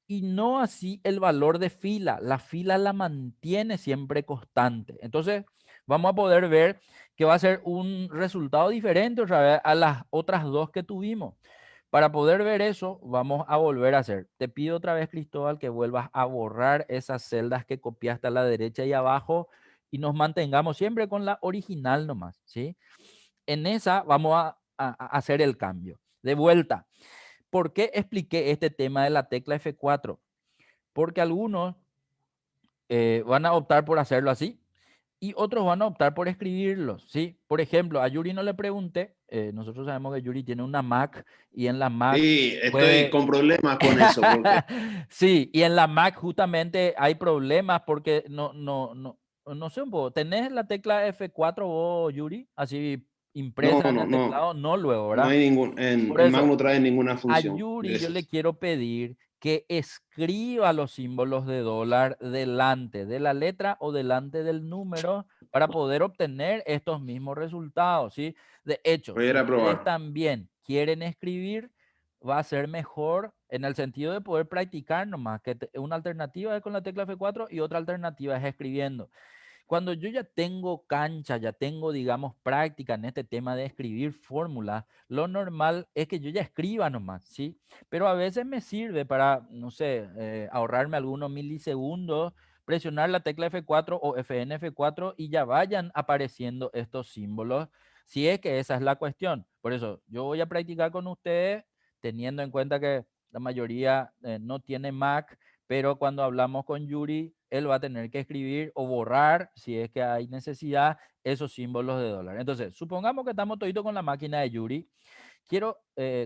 y no así el valor de fila. La fila la mantiene siempre constante. Entonces, vamos a poder ver que va a ser un resultado diferente otra vez a las otras dos que tuvimos. Para poder ver eso, vamos a volver a hacer. Te pido otra vez, Cristóbal, que vuelvas a borrar esas celdas que copiaste a la derecha y abajo y nos mantengamos siempre con la original nomás, ¿sí? En esa vamos a hacer el cambio. De vuelta, ¿por qué expliqué este tema de la tecla F4? Porque algunos van a optar por hacerlo así y otros van a optar por escribirlo, ¿sí? Por ejemplo, a Yuri no le pregunté, nosotros sabemos que Yuri tiene una Mac y en la Mac Sí, estoy puede... con problemas con eso, porque Sí, y en la Mac justamente hay problemas porque no sé un poco, ¿tenés la tecla F4 vos, Yuri? Así no, impresa en el teclado, no luego, no ¿verdad? hay ningún, Por en Mac eso, no trae ninguna a función de Yuri yo le esas. quiero pedir que escriba los símbolos de dólar delante de la letra o delante del número para poder obtener estos mismos resultados, ¿sí? De hecho, Voy a si ir a ustedes probar. también quieren escribir, va a ser mejor en el sentido de poder practicar nomás, que una alternativa es con la tecla F4 y otra alternativa es escribiendo. Cuando yo ya tengo cancha, ya tengo, digamos, práctica en este tema de escribir fórmulas, lo normal es que yo ya escriba nomás, ¿sí? Pero a veces me sirve para, no sé, ahorrarme algunos milisegundos, presionar la tecla F4 o FNF4 y ya vayan apareciendo estos símbolos, si es que esa es la cuestión. Por eso, yo voy a practicar con ustedes, teniendo en cuenta que la mayoría no tiene Mac, pero cuando hablamos con Yuri, él va a tener que escribir o borrar, si es que hay necesidad, esos símbolos de dólar. Entonces, supongamos que estamos todito con la máquina de Yuri. Quiero,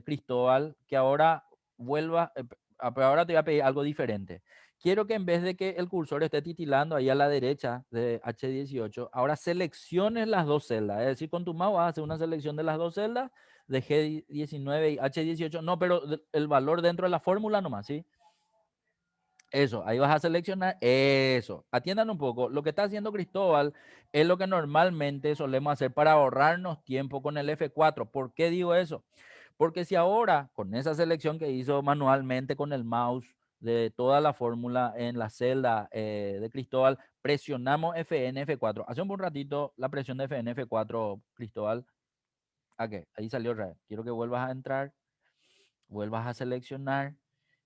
Cristóbal, que ahora vuelva, pero ahora te voy a pedir algo diferente. Quiero que en vez de que el cursor esté titilando ahí a la derecha de H18, ahora selecciones las dos celdas. Es decir, con tu mouse vas a hacer una selección de las dos celdas de G19 y H18. No, pero el valor dentro de la fórmula nomás, ¿sí? Eso, ahí vas a seleccionar eso. Atiendan un poco. Lo que está haciendo Cristóbal es lo que normalmente solemos hacer para ahorrarnos tiempo con el F4. ¿Por qué digo eso? Porque si ahora, con esa selección que hizo manualmente con el mouse de toda la fórmula en la celda de Cristóbal, presionamos FN F4. Hace un buen ratito la presión de FN F4, Cristóbal. ¿A qué? Ahí salió otra vez. Quiero que vuelvas a entrar, vuelvas a seleccionar.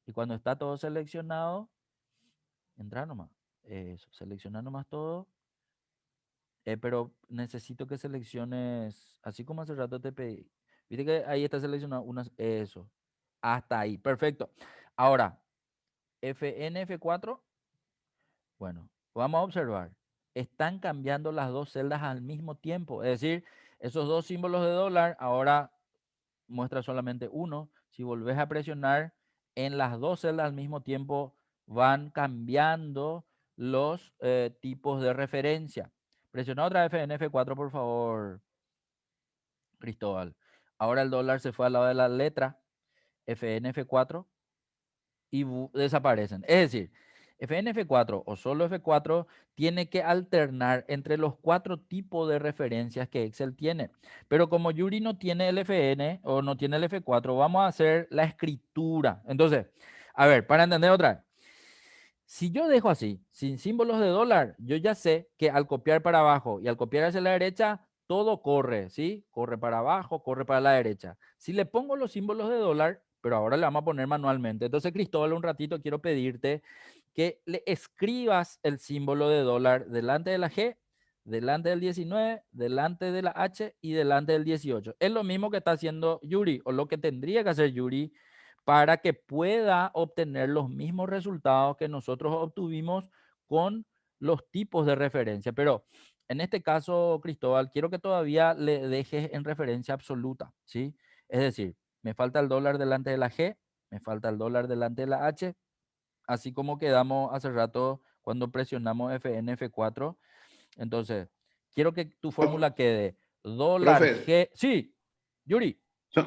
Y cuando está todo seleccionado, entrar nomás. Eso, seleccionar nomás todo. Pero necesito que selecciones, así como hace rato te pedí. Viste que ahí está seleccionado unas, eso. Hasta ahí, perfecto. Ahora, FN F4. Bueno, vamos a observar. están cambiando las dos celdas al mismo tiempo. Es decir, esos dos símbolos de dólar ahora muestra solamente uno. Si volvés a presionar en las dos celdas al mismo tiempo, van cambiando los tipos de referencia. Presiona otra vez en F4, por favor, Cristóbal. Ahora el dólar se fue al lado de la letra FNF4 y desaparecen. Es decir, FNF4 o solo F4 tiene que alternar entre los 4 tipos de referencias que Excel tiene. Pero como Yuri no tiene el FN o no tiene el F4, vamos a hacer la escritura. Entonces, a ver, para entender otra vez. Si yo dejo así, sin símbolos de dólar, yo ya sé que al copiar para abajo y al copiar hacia la derecha, todo corre, ¿sí? Corre para abajo, corre para la derecha. Si le pongo los símbolos de dólar, pero ahora le vamos a poner manualmente. Entonces, Cristóbal, un ratito quiero pedirte que le escribas el símbolo de dólar delante de la G, delante del 19, delante de la H y delante del 18. Es lo mismo que está haciendo Yuri, o lo que tendría que hacer Yuri para que pueda obtener los mismos resultados que nosotros obtuvimos con los tipos de referencia. Pero en este caso, Cristóbal, quiero que todavía le dejes en referencia absoluta, ¿sí? Es decir, me falta el dólar delante de la G, me falta el dólar delante de la H, así como quedamos hace rato cuando presionamos FN, F4. Entonces, quiero que tu fórmula quede dólar Profe. G. Sí, Yuri.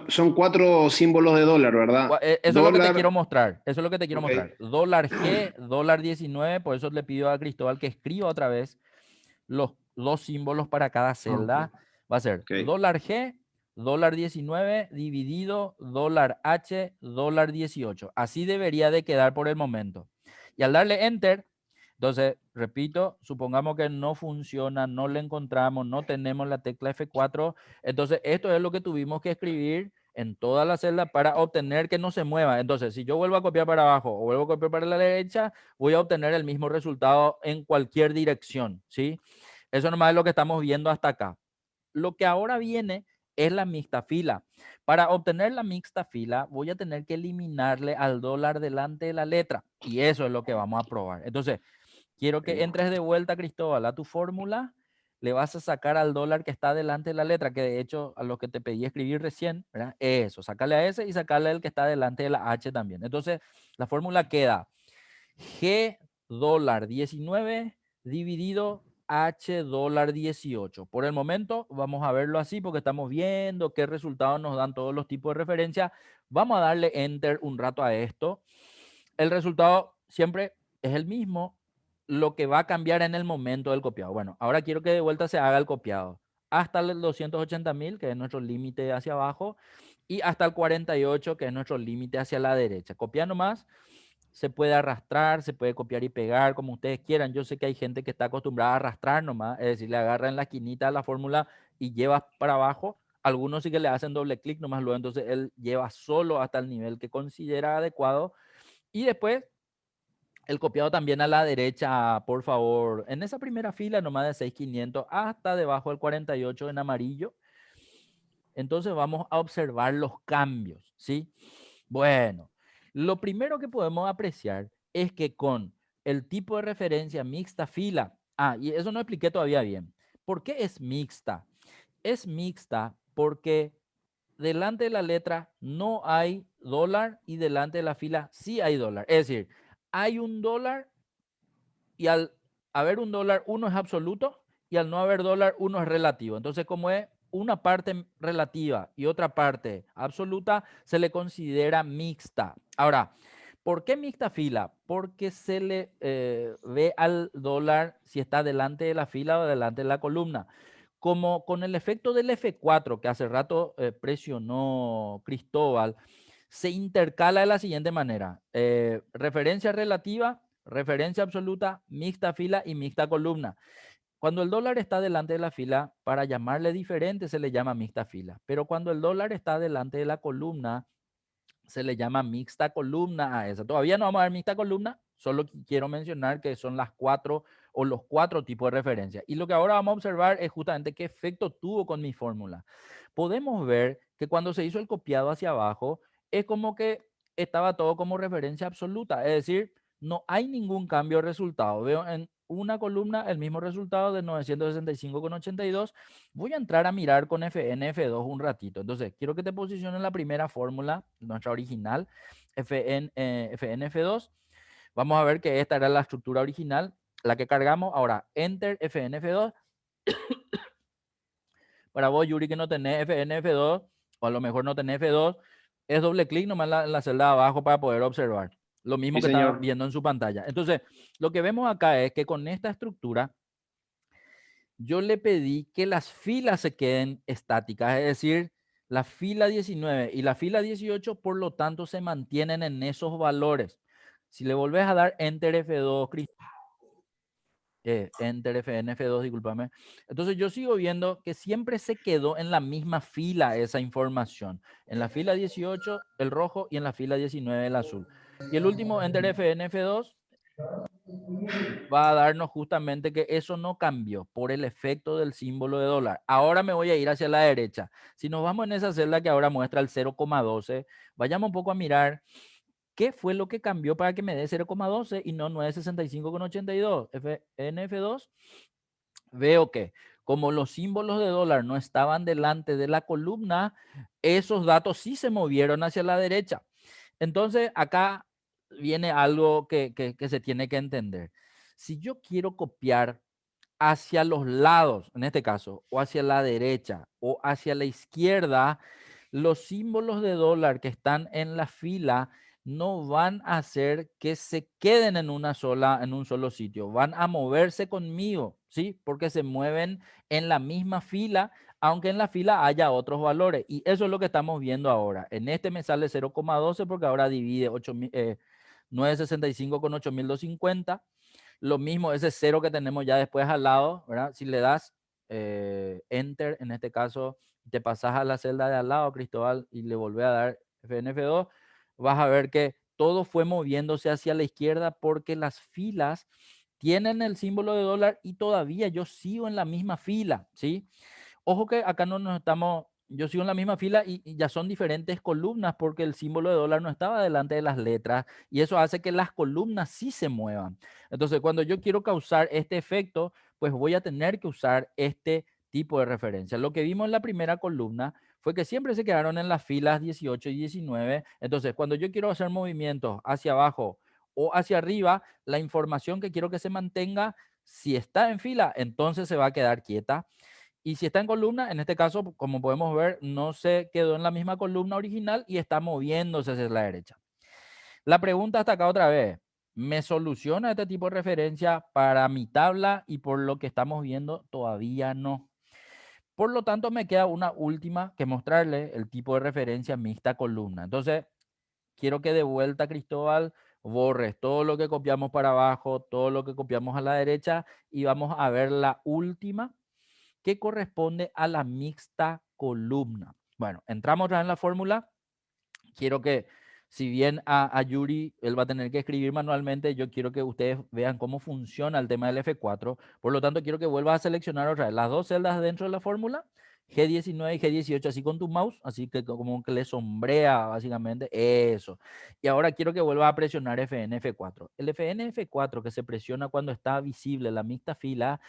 Son 4 símbolos de dólar, ¿verdad? Eso es lo que te Dólar, quiero mostrar. Eso es lo que te quiero ok. mostrar. Dólar G, dólar 19. Por eso le pido a Cristóbal que escriba otra vez los dos símbolos para cada celda. Va a ser Ok. dólar G, dólar 19 dividido dólar H, dólar 18. Así debería de quedar por el momento. Y al darle Enter, entonces, repito, supongamos que no funciona, no le encontramos, no tenemos la tecla F4. Entonces, esto es lo que tuvimos que escribir en toda la celda para obtener que no se mueva. Entonces, si yo vuelvo a copiar para abajo o vuelvo a copiar para la derecha, voy a obtener el mismo resultado en cualquier dirección, ¿sí? Eso nomás es lo que estamos viendo hasta acá. Lo que ahora viene es la mixta fila. Para obtener la mixta fila, voy a tener que eliminarle al dólar delante de la letra. Y eso es lo que vamos a probar. Entonces, quiero que entres de vuelta, Cristóbal, a tu fórmula. Le vas a sacar al dólar que está delante de la letra, que de hecho a lo que te pedí escribir recién, ¿verdad? Eso, sacarle a ese y sacarle el que está delante de la H también. Entonces, la fórmula queda G dólar 19 dividido H dólar 18. Por el momento vamos a verlo así porque estamos viendo qué resultados nos dan todos los tipos de referencia. Vamos a darle Enter un rato a esto. El resultado siempre es el mismo. Lo que va a cambiar en el momento del copiado. Bueno, ahora quiero que de vuelta se haga el copiado. Hasta el 280.000, que es nuestro límite hacia abajo, y hasta el 48, que es nuestro límite hacia la derecha. Copiar nomás. Se puede arrastrar, se puede copiar y pegar como ustedes quieran. Yo sé que hay gente que está acostumbrada a arrastrar nomás, es decir, le agarran en la esquinita la fórmula y lleva para abajo. Algunos sí que le hacen doble clic nomás luego, entonces él lleva solo hasta el nivel que considera adecuado. Y después el copiado también a la derecha, por favor, en esa primera fila nomás de 6500 hasta debajo del 48 en amarillo. Entonces vamos a observar los cambios, ¿sí? Bueno, lo primero que podemos apreciar es que con el tipo de referencia mixta fila, y eso no expliqué todavía bien. ¿Por qué es mixta? Es mixta porque delante de la letra no hay dólar y delante de la fila sí hay dólar. Es decir, hay un dólar y al haber un dólar, uno es absoluto y al no haber dólar, uno es relativo. Entonces, como es una parte relativa y otra parte absoluta, se le considera mixta. Ahora, ¿por qué mixta fila? Porque se le ve al dólar si está delante de la fila o delante de la columna. Como con el efecto del F4 que hace rato presionó Cristóbal, se intercala de la siguiente manera. Referencia relativa, referencia absoluta, mixta fila y mixta columna. Cuando el dólar está delante de la fila, para llamarle diferente se le llama mixta fila. Pero cuando el dólar está delante de la columna, se le llama mixta columna a esa. Todavía no vamos a ver mixta columna, solo quiero mencionar que son las 4 o los 4 tipos de referencia. Y lo que ahora vamos a observar es justamente qué efecto tuvo con mi fórmula. Podemos ver que cuando se hizo el copiado hacia abajo, es como que estaba todo como referencia absoluta, es decir, no hay ningún cambio de resultado. Veo una columna, el mismo resultado de 965,82. Voy a entrar a mirar con FNF2 un ratito. Entonces, quiero que te posiciones en la primera fórmula, nuestra original, FNF2. Vamos a ver que esta era la estructura original, la que cargamos. Ahora, Enter FNF2. Para vos, Yuri, que no tenés FNF2, o a lo mejor no tenés F2, es doble clic nomás en la celda de abajo para poder observar. Lo mismo Sí, que está señor. viendo en su pantalla. Entonces, lo que vemos acá es que con esta estructura, yo le pedí que las filas se queden estáticas, es decir, la fila 19 y la fila 18, por lo tanto, se mantienen en esos valores. Si le volvés a dar Enter F2, Enter FNF2, discúlpame. Entonces yo sigo viendo que siempre se quedó en la misma fila esa información. En la fila 18 el rojo y en la fila 19 el azul. Y el último Enter FNF2 va a darnos justamente que eso no cambió por el efecto del símbolo de dólar. Ahora me voy a ir hacia la derecha. Si nos vamos en esa celda que ahora muestra el 0,12, vayamos un poco a mirar qué fue lo que cambió para que me dé 0,12 y no 965,82. FNF2, veo que como los símbolos de dólar no estaban delante de la columna, esos datos sí se movieron hacia la derecha. Entonces, acá viene algo que se tiene que entender. Si yo quiero copiar hacia los lados, en este caso, o hacia la derecha o hacia la izquierda, los símbolos de dólar que están en la fila no van a hacer que se queden en un solo sitio, van a moverse conmigo, ¿sí? Porque se mueven en la misma fila, aunque en la fila haya otros valores. Y eso es lo que estamos viendo ahora. En este me sale 0,12 porque ahora divide 965 con 8250. Lo mismo ese 0 que tenemos ya después al lado, ¿verdad? Si le das Enter, en este caso, te pasas a la celda de al lado, Cristóbal, y le volvés a dar FNF2, vas a ver que todo fue moviéndose hacia la izquierda porque las filas tienen el símbolo de dólar y todavía yo sigo en la misma fila, ¿sí? Ojo que acá no nos estamos, yo sigo en la misma fila y ya son diferentes columnas porque el símbolo de dólar no estaba delante de las letras y eso hace que las columnas sí se muevan. Entonces, cuando yo quiero causar este efecto, pues voy a tener que usar este tipo de referencia. Lo que vimos en la primera columna fue que siempre se quedaron en las filas 18 y 19. Entonces, cuando yo quiero hacer movimientos hacia abajo o hacia arriba, la información que quiero que se mantenga, si está en fila, entonces se va a quedar quieta. Y si está en columna, en este caso, como podemos ver, no se quedó en la misma columna original y está moviéndose hacia la derecha. La pregunta hasta acá otra vez. ¿Me soluciona este tipo de referencia para mi tabla? Y por lo que estamos viendo, todavía no. Por lo tanto, me queda una última que mostrarle, el tipo de referencia mixta columna. Entonces, quiero que de vuelta, Cristóbal, borres todo lo que copiamos para abajo, todo lo que copiamos a la derecha y vamos a ver la última que corresponde a la mixta columna. Bueno, entramos otra vez en la fórmula. Quiero que, si bien a Yuri él va a tener que escribir manualmente, yo quiero que ustedes vean cómo funciona el tema del F4. Por lo tanto, quiero que vuelvas a seleccionar otra vez las dos celdas dentro de la fórmula, G19 y G18, así con tu mouse, así que como que le sombrea básicamente eso. Y ahora quiero que vuelvas a presionar FNF4. El FNF4 que se presiona cuando está visible la mixta fila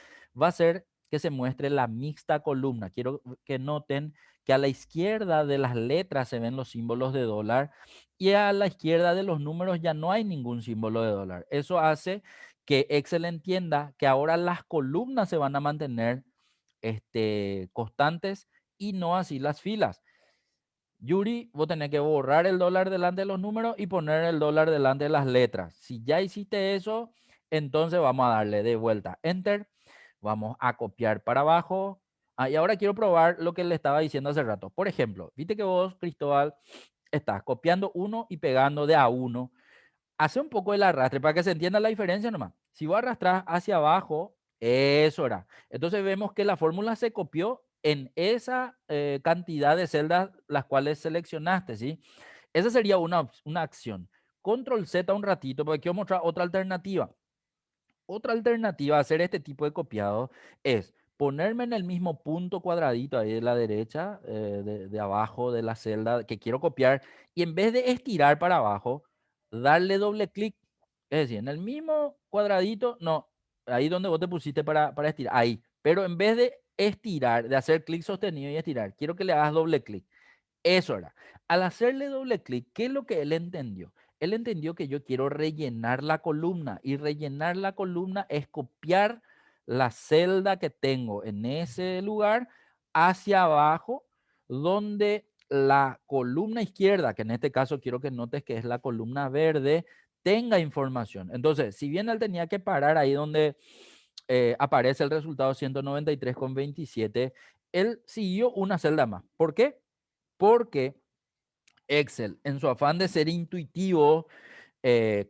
va a ser que se muestre la mixta columna. Quiero que noten que a la izquierda de las letras se ven los símbolos de dólar y a la izquierda de los números ya no hay ningún símbolo de dólar. Eso hace que Excel entienda que ahora las columnas se van a mantener constantes y no así las filas. Yuri, vos tenés que borrar el dólar delante de los números y poner el dólar delante de las letras. Si ya hiciste eso, entonces vamos a darle de vuelta Enter. Vamos a copiar para abajo. Y ahora quiero probar lo que le estaba diciendo hace rato. Por ejemplo, viste que vos, Cristóbal, estás copiando uno y pegando de a uno. Hace un poco el arrastre para que se entienda la diferencia nomás. Si vos arrastras hacia abajo, eso era. Entonces vemos que la fórmula se copió en esa cantidad de celdas las cuales seleccionaste, ¿sí? Esa sería una acción. Control Z un ratito porque quiero mostrar otra alternativa. Otra alternativa a hacer este tipo de copiado es ponerme en el mismo punto cuadradito ahí de la derecha, de abajo de la celda que quiero copiar, y en vez de estirar para abajo, darle doble clic. Es decir, en el mismo cuadradito, no, ahí donde vos te pusiste para estirar, ahí. Pero en vez de estirar, de hacer clic sostenido y estirar, quiero que le hagas doble clic. Eso era. Al hacerle doble clic, ¿qué es lo que él entendió? Él entendió que yo quiero rellenar la columna y rellenar la columna es copiar la celda que tengo en ese lugar hacia abajo, donde la columna izquierda, que en este caso quiero que notes que es la columna verde, tenga información. Entonces, si bien él tenía que parar ahí donde aparece el resultado 193,27, él siguió una celda más. ¿Por qué? Porque Excel, en su afán de ser intuitivo,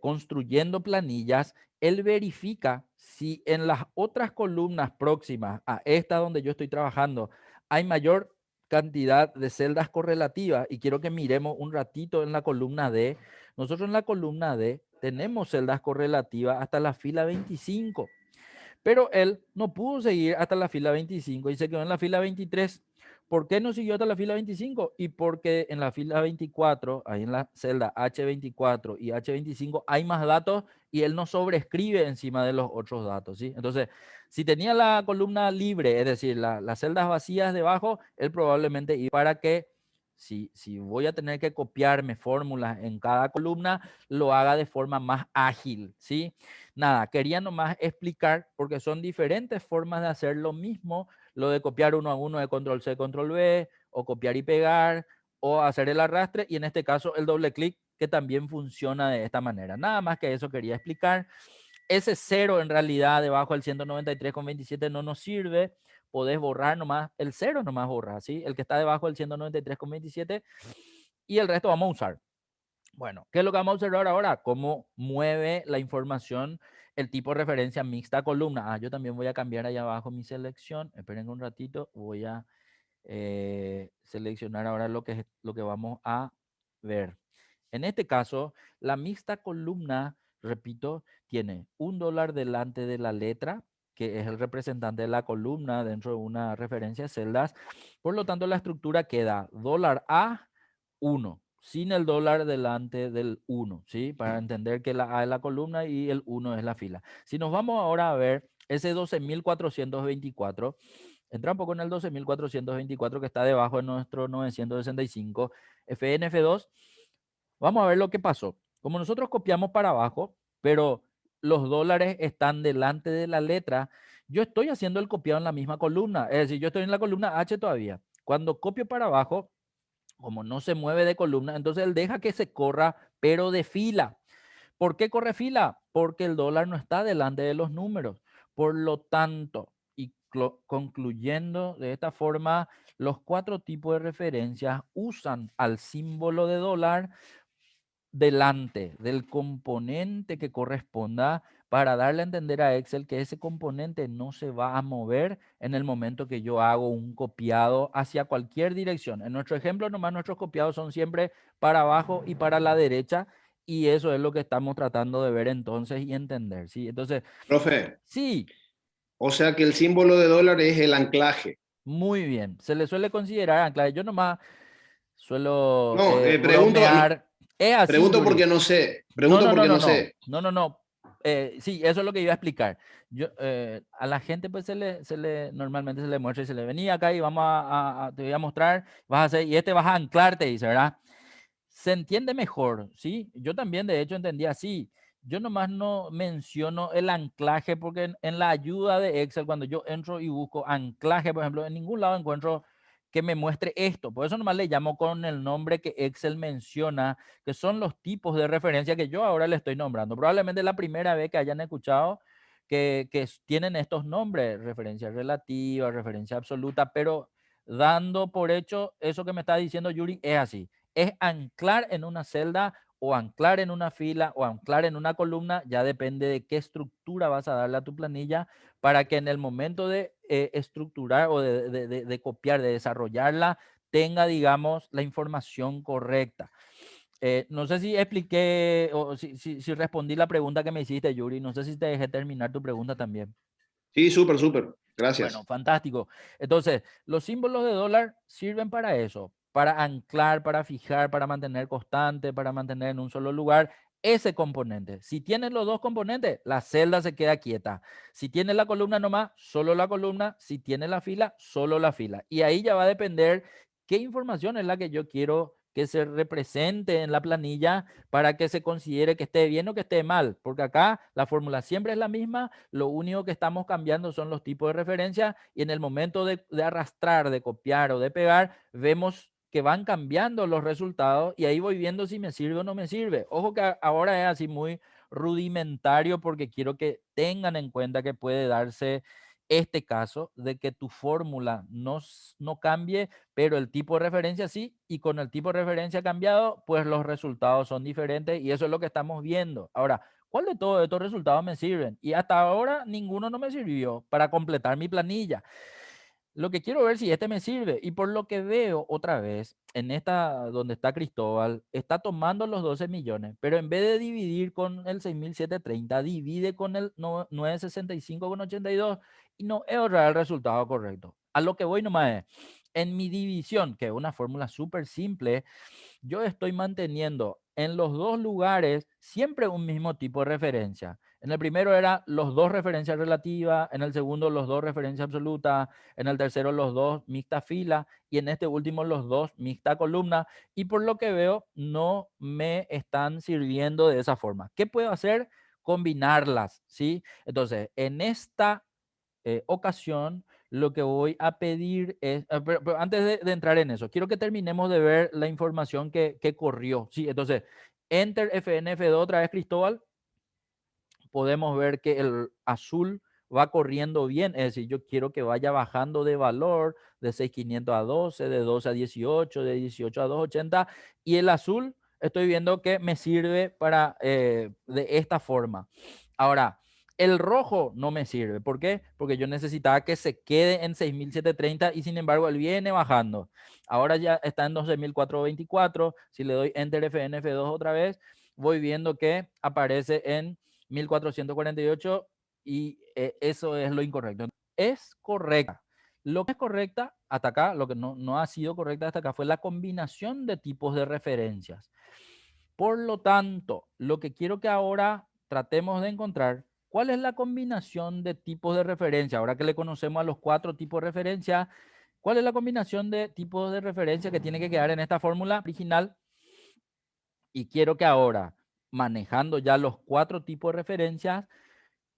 construyendo planillas, él verifica si en las otras columnas próximas a esta donde yo estoy trabajando hay mayor cantidad de celdas correlativas, y quiero que miremos un ratito en la columna D. Nosotros en la columna D tenemos celdas correlativas hasta la fila 25, pero él no pudo seguir hasta la fila 25 y se quedó en la fila 23. ¿Por qué no siguió hasta la fila 25? Y porque en la fila 24, ahí en la celda H24 y H25 hay más datos y él no sobrescribe encima de los otros datos, ¿sí? Entonces, si tenía la columna libre, es decir, las celdas vacías debajo, él probablemente iba para que, si voy a tener que copiarme fórmulas en cada columna, lo haga de forma más ágil, ¿sí? Nada, quería nomás explicar, porque son diferentes formas de hacer lo mismo, lo de copiar uno a uno de control C, control V, o copiar y pegar, o hacer el arrastre, y en este caso el doble clic, que también funciona de esta manera. Nada más que eso quería explicar. Ese 0 en realidad debajo del 193,27 no nos sirve. Podés borrar nomás, el 0 nomás borrar, ¿sí? El que está debajo del 193,27 y el resto vamos a usar. Bueno, ¿qué es lo que vamos a observar ahora? Cómo mueve la información el tipo de referencia mixta columna. Yo también voy a cambiar ahí abajo mi selección. Esperen un ratito. Voy a seleccionar ahora lo que vamos a ver. En este caso, la mixta columna, repito, tiene $1 delante de la letra, que es el representante de la columna dentro de una referencia de celdas. Por lo tanto, la estructura queda $A1, sin el dólar delante del 1, ¿sí? Para entender que la A es la columna y el 1 es la fila. Si nos vamos ahora a ver ese 12.424, entra un poco en el 12.424 que está debajo de nuestro 965, FNF2, vamos a ver lo que pasó. Como nosotros copiamos para abajo, pero los dólares están delante de la letra, yo estoy haciendo el copiado en la misma columna, es decir, yo estoy en la columna H todavía. Cuando copio para abajo, como no se mueve de columna, entonces él deja que se corra, pero de fila. ¿Por qué corre fila? Porque el dólar no está delante de los números. Por lo tanto, y concluyendo de esta forma, los 4 tipos de referencias usan al símbolo de dólar delante del componente que corresponda, para darle a entender a Excel que ese componente no se va a mover en el momento que yo hago un copiado hacia cualquier dirección. En nuestro ejemplo, nomás nuestros copiados son siempre para abajo y para la derecha, y eso es lo que estamos tratando de ver entonces y entender, ¿sí? Entonces, Profe, sí, o sea que el símbolo de dólar es el anclaje. muy bien. Se le suele considerar anclaje. Yo nomás suelo No, bromear. Es así, pregunto Yuri. porque no sé. No, Pregunto no, no, porque no, no no. sé. No. Sí, eso es lo que iba a explicar. Yo, a la gente pues normalmente se le muestra y se le venía acá y vamos te voy a mostrar, vas a hacer, y vas a anclarte, dice, ¿verdad? Se entiende mejor, ¿sí? Yo también de hecho entendía así. Yo nomás no menciono el anclaje porque en la ayuda de Excel, cuando yo entro y busco anclaje, por ejemplo, en ningún lado encuentro que me muestre esto. Por eso nomás le llamo con el nombre que Excel menciona, que son los tipos de referencia que yo ahora le estoy nombrando. Probablemente es la primera vez que hayan escuchado que tienen estos nombres, referencia relativa, referencia absoluta, pero dando por hecho eso que me está diciendo Yuri, es así. Es anclar en una celda o anclar en una fila o anclar en una columna, ya depende de qué estructura vas a darle a tu planilla, para que en el momento de estructurar o de copiar, de desarrollarla, tenga, digamos, la información correcta. No sé si expliqué o si respondí la pregunta que me hiciste, Yuri. No sé si te dejé terminar tu pregunta también. Sí, súper. Gracias. Bueno, fantástico. Entonces, los símbolos de dólar sirven para eso, para anclar, para fijar, para mantener constante, para mantener en un solo lugar ese componente. Si tiene los dos componentes, la celda se queda quieta. Si tiene la columna nomás, solo la columna. Si tiene la fila, solo la fila. Y ahí ya va a depender qué información es la que yo quiero que se represente en la planilla para que se considere que esté bien o que esté mal. Porque acá la fórmula siempre es la misma, lo único que estamos cambiando son los tipos de referencia y en el momento de arrastrar, de copiar o de pegar, vemos que van cambiando los resultados y ahí voy viendo si me sirve o no me sirve. Ojo que ahora es así muy rudimentario porque quiero que tengan en cuenta que puede darse este caso de que tu fórmula no cambie, pero el tipo de referencia sí, y con el tipo de referencia cambiado, pues los resultados son diferentes y eso es lo que estamos viendo. Ahora, ¿cuál de todos estos resultados me sirven? Y hasta ahora ninguno no me sirvió para completar mi planilla. Lo que quiero ver si este me sirve. Y por lo que veo otra vez, en esta donde está Cristóbal, está tomando los 12 millones, pero en vez de dividir con el 6.730, divide con el 965,82 y no es el resultado correcto. A lo que voy nomás es, en mi división, que es una fórmula súper simple, yo estoy manteniendo en los dos lugares siempre un mismo tipo de referencia. En el primero era los dos referencias relativas, en el segundo los dos referencias absolutas, en el tercero los dos mixta fila y en este último los dos mixta columna. Y por lo que veo no me están sirviendo de esa forma. ¿Qué puedo hacer? Combinarlas, ¿sí? Entonces, en esta ocasión, lo que voy a pedir es, pero antes de entrar en eso, quiero que terminemos de ver la información que corrió. Sí, entonces, Enter FNF2 otra vez, Cristóbal, podemos ver que el azul va corriendo bien, es decir, yo quiero que vaya bajando de valor de 6.500 a 12, de 12 a 18, de 18 a 280, y el azul estoy viendo que me sirve para de esta forma. Ahora, el rojo no me sirve. ¿Por qué? Porque yo necesitaba que se quede en 6.730 y sin embargo él viene bajando. Ahora ya está en 12.424. Si le doy Enter FNF2 otra vez, voy viendo que aparece en 1.448 y eso es lo incorrecto. Es correcta. Lo que es correcta hasta acá, lo que no ha sido correcta hasta acá fue la combinación de tipos de referencias. Por lo tanto, lo que quiero que ahora tratemos de encontrar, ¿cuál es la combinación de tipos de referencia? Ahora que le conocemos a los 4 tipos de referencia, ¿cuál es la combinación de tipos de referencia que tiene que quedar en esta fórmula original? Y quiero que ahora, manejando ya los 4 tipos de referencias,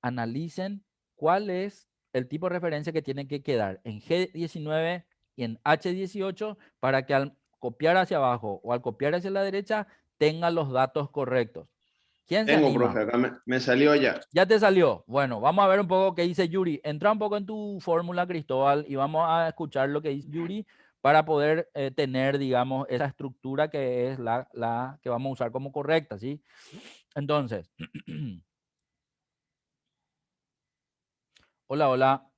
analicen cuál es el tipo de referencia que tiene que quedar en G19 y en H18 para que al copiar hacia abajo o al copiar hacia la derecha tenga los datos correctos. ¿Quién se Tengo, anima? profe, acá me salió ya. Ya te salió. Bueno, vamos a ver un poco qué dice Yuri. Entra un poco en tu fórmula, Cristóbal, y vamos a escuchar lo que dice Yuri para poder tener, digamos, esa estructura que es la que vamos a usar como correcta, ¿sí? Entonces, hola, hola.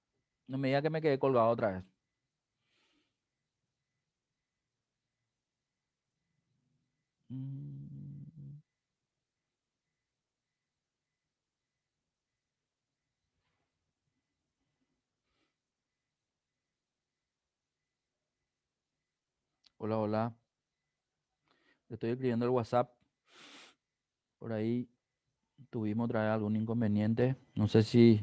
No me diga que me quedé colgado otra vez. Mm. Hola, hola. Le estoy escribiendo el WhatsApp. Por ahí tuvimos otra vez algún inconveniente. No sé si...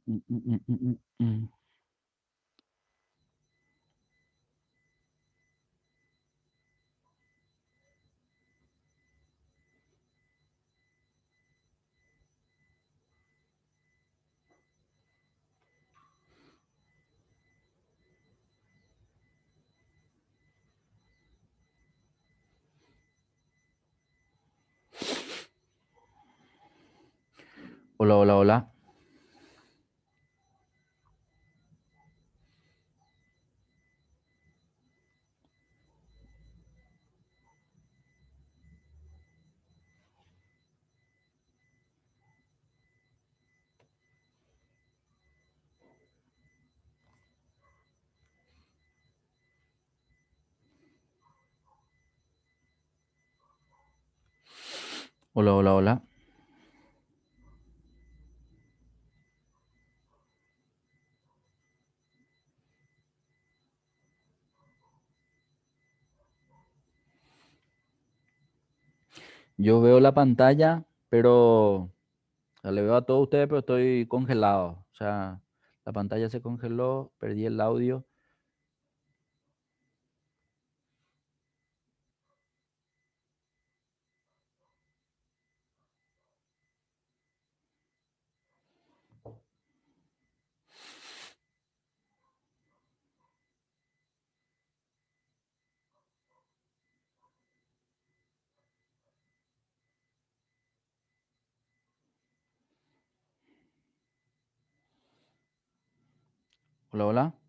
Mm, mm, mm, mm, mm, mm. Hola, hola, hola. Hola, hola, hola. Yo veo la pantalla, pero le veo a todos ustedes, pero estoy congelado. O sea, la pantalla se congeló, perdí el audio. Hola, hola.